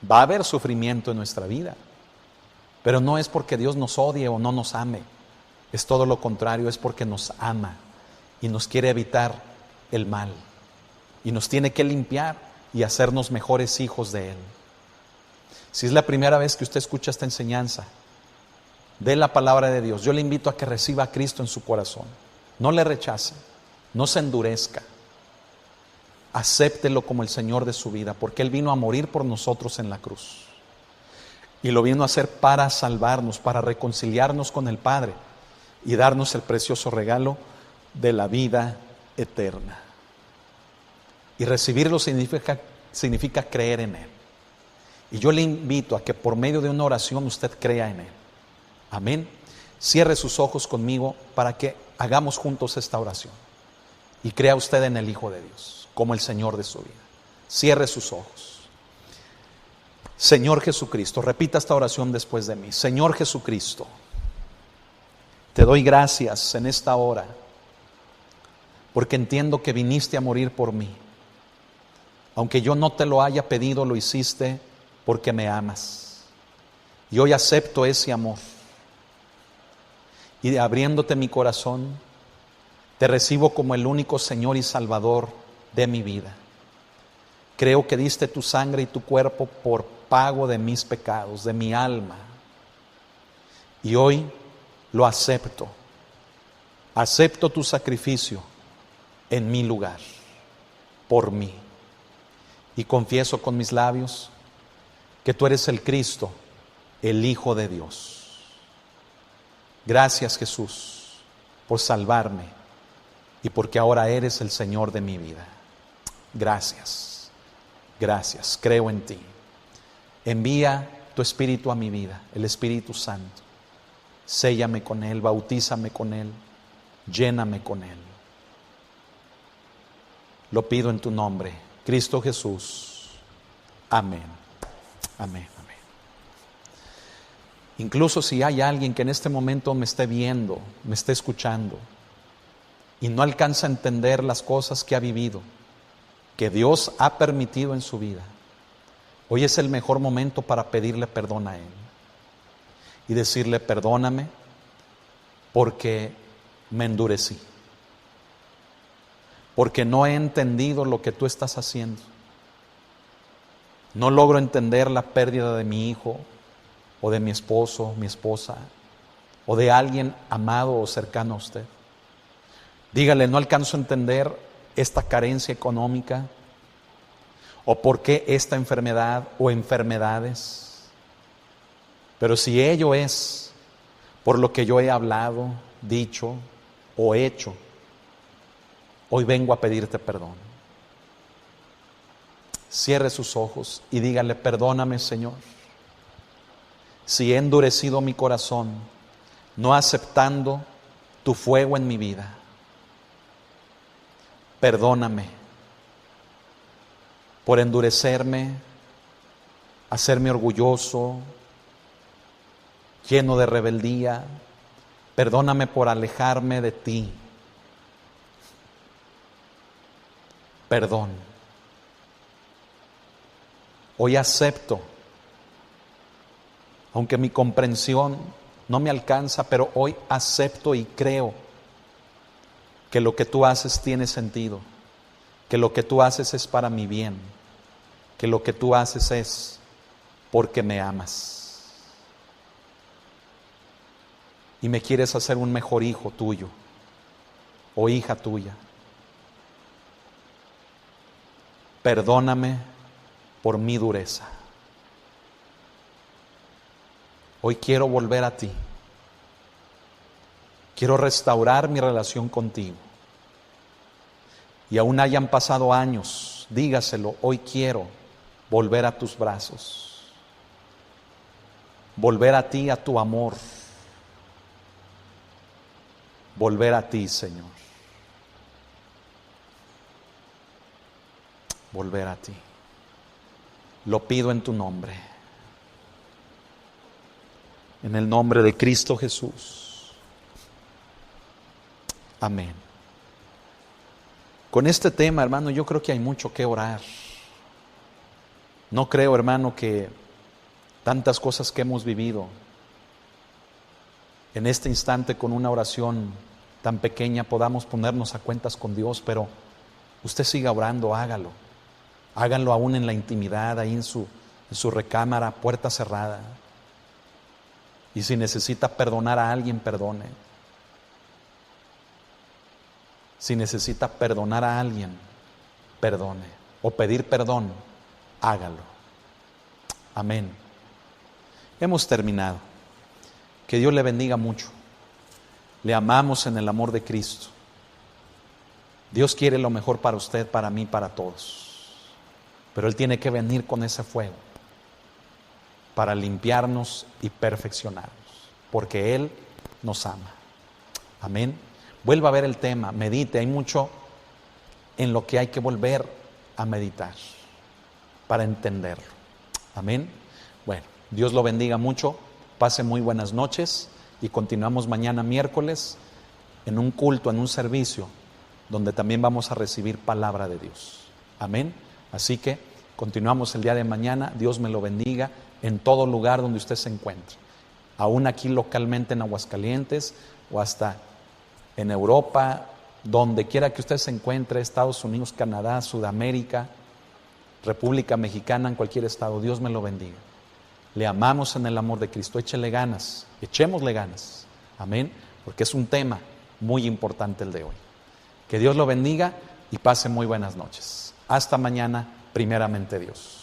va a haber sufrimiento en nuestra vida. Pero no es porque Dios nos odie o no nos ame. Es todo lo contrario, es porque nos ama y nos quiere evitar el mal. Y nos tiene que limpiar y hacernos mejores hijos de Él. Si es la primera vez que usted escucha esta enseñanza de la palabra de Dios, yo le invito a que reciba a Cristo en su corazón. No le rechace, no se endurezca. Acéptelo como el Señor de su vida, porque Él vino a morir por nosotros en la cruz. Y lo vino a hacer para salvarnos, para reconciliarnos con el Padre y darnos el precioso regalo de la vida eterna. Y recibirlo significa creer en Él. Y yo le invito a que por medio de una oración usted crea en Él. Amén. Cierre sus ojos conmigo para que hagamos juntos esta oración. Y crea usted en el Hijo de Dios como el Señor de su vida. Cierre sus ojos. Señor Jesucristo, repita esta oración después de mí. Señor Jesucristo, te doy gracias en esta hora porque entiendo que viniste a morir por mí. Aunque yo no te lo haya pedido, lo hiciste porque me amas. Y hoy acepto ese amor. Y abriéndote mi corazón, te recibo como el único Señor y Salvador de mi vida. Creo que diste tu sangre y tu cuerpo por pago de mis pecados, de mi alma. Y hoy lo acepto. Acepto tu sacrificio en mi lugar, por mí. Y confieso con mis labios que tú eres el Cristo, el Hijo de Dios. Gracias, Jesús, por salvarme y porque ahora eres el Señor de mi vida. Gracias, gracias, creo en ti. Envía tu Espíritu a mi vida, el Espíritu Santo. Séllame con Él, bautízame con Él, lléname con Él. Lo pido en tu nombre, Cristo Jesús. Amén. Amén. Amén. Incluso si hay alguien que en este momento me esté viendo, me esté escuchando y no alcanza a entender las cosas que ha vivido, que Dios ha permitido en su vida, hoy es el mejor momento para pedirle perdón a Él y decirle: perdóname porque me endurecí, porque no he entendido lo que tú estás haciendo. No logro entender la pérdida de mi hijo o de mi esposo, mi esposa, o de alguien amado o cercano a usted. Dígale, no alcanzo a entender esta carencia económica o por qué esta enfermedad o enfermedades. Pero si ello es por lo que yo he hablado, dicho o hecho, hoy vengo a pedirte perdón. Cierre sus ojos y dígale, perdóname, Señor, si he endurecido mi corazón, no aceptando tu fuego en mi vida. Perdóname por endurecerme, hacerme orgulloso, lleno de rebeldía. Perdóname por alejarme de ti. Perdón. Hoy acepto, aunque mi comprensión no me alcanza, pero hoy acepto y creo que lo que tú haces tiene sentido, que lo que tú haces es para mi bien, que lo que tú haces es porque me amas y me quieres hacer un mejor hijo tuyo o hija tuya. Perdóname por mi dureza. Hoy quiero volver a ti. Quiero restaurar mi relación contigo. Y aún hayan pasado años, dígaselo, hoy quiero volver a tus brazos. Volver a ti, a tu amor. Volver a ti, Señor. Volver a ti. Lo pido en tu nombre. En el nombre de Cristo Jesús. Amén. Con este tema, hermano, yo creo que hay mucho que orar. No creo, hermano, que tantas cosas que hemos vivido en este instante con una oración tan pequeña podamos ponernos a cuentas con Dios, pero usted siga orando, hágalo. Háganlo aún en la intimidad, ahí en su recámara, puerta cerrada. Y si necesita perdonar a alguien, perdone. Si necesita perdonar a alguien, perdone. O pedir perdón, hágalo. Amén. Hemos terminado. Que Dios le bendiga mucho. Le amamos en el amor de Cristo. Dios quiere lo mejor para usted, para mí, para todos. Pero Él tiene que venir con ese fuego para limpiarnos y perfeccionarnos, porque Él nos ama. Amén. Vuelva a ver el tema, medite, hay mucho en lo que hay que volver a meditar para entenderlo. Amén. Bueno, Dios lo bendiga mucho, pase muy buenas noches y continuamos mañana miércoles en un culto, en un servicio, donde también vamos a recibir palabra de Dios. Amén. Así que continuamos el día de mañana. Dios me lo bendiga en todo lugar donde usted se encuentre. Aún aquí localmente en Aguascalientes o hasta en Europa, donde quiera que usted se encuentre, Estados Unidos, Canadá, Sudamérica, República Mexicana, en cualquier estado. Dios me lo bendiga. Le amamos en el amor de Cristo. Échele ganas, echémosle ganas. Amén. Porque es un tema muy importante el de hoy. Que Dios lo bendiga y pase muy buenas noches. Hasta mañana, primeramente Dios.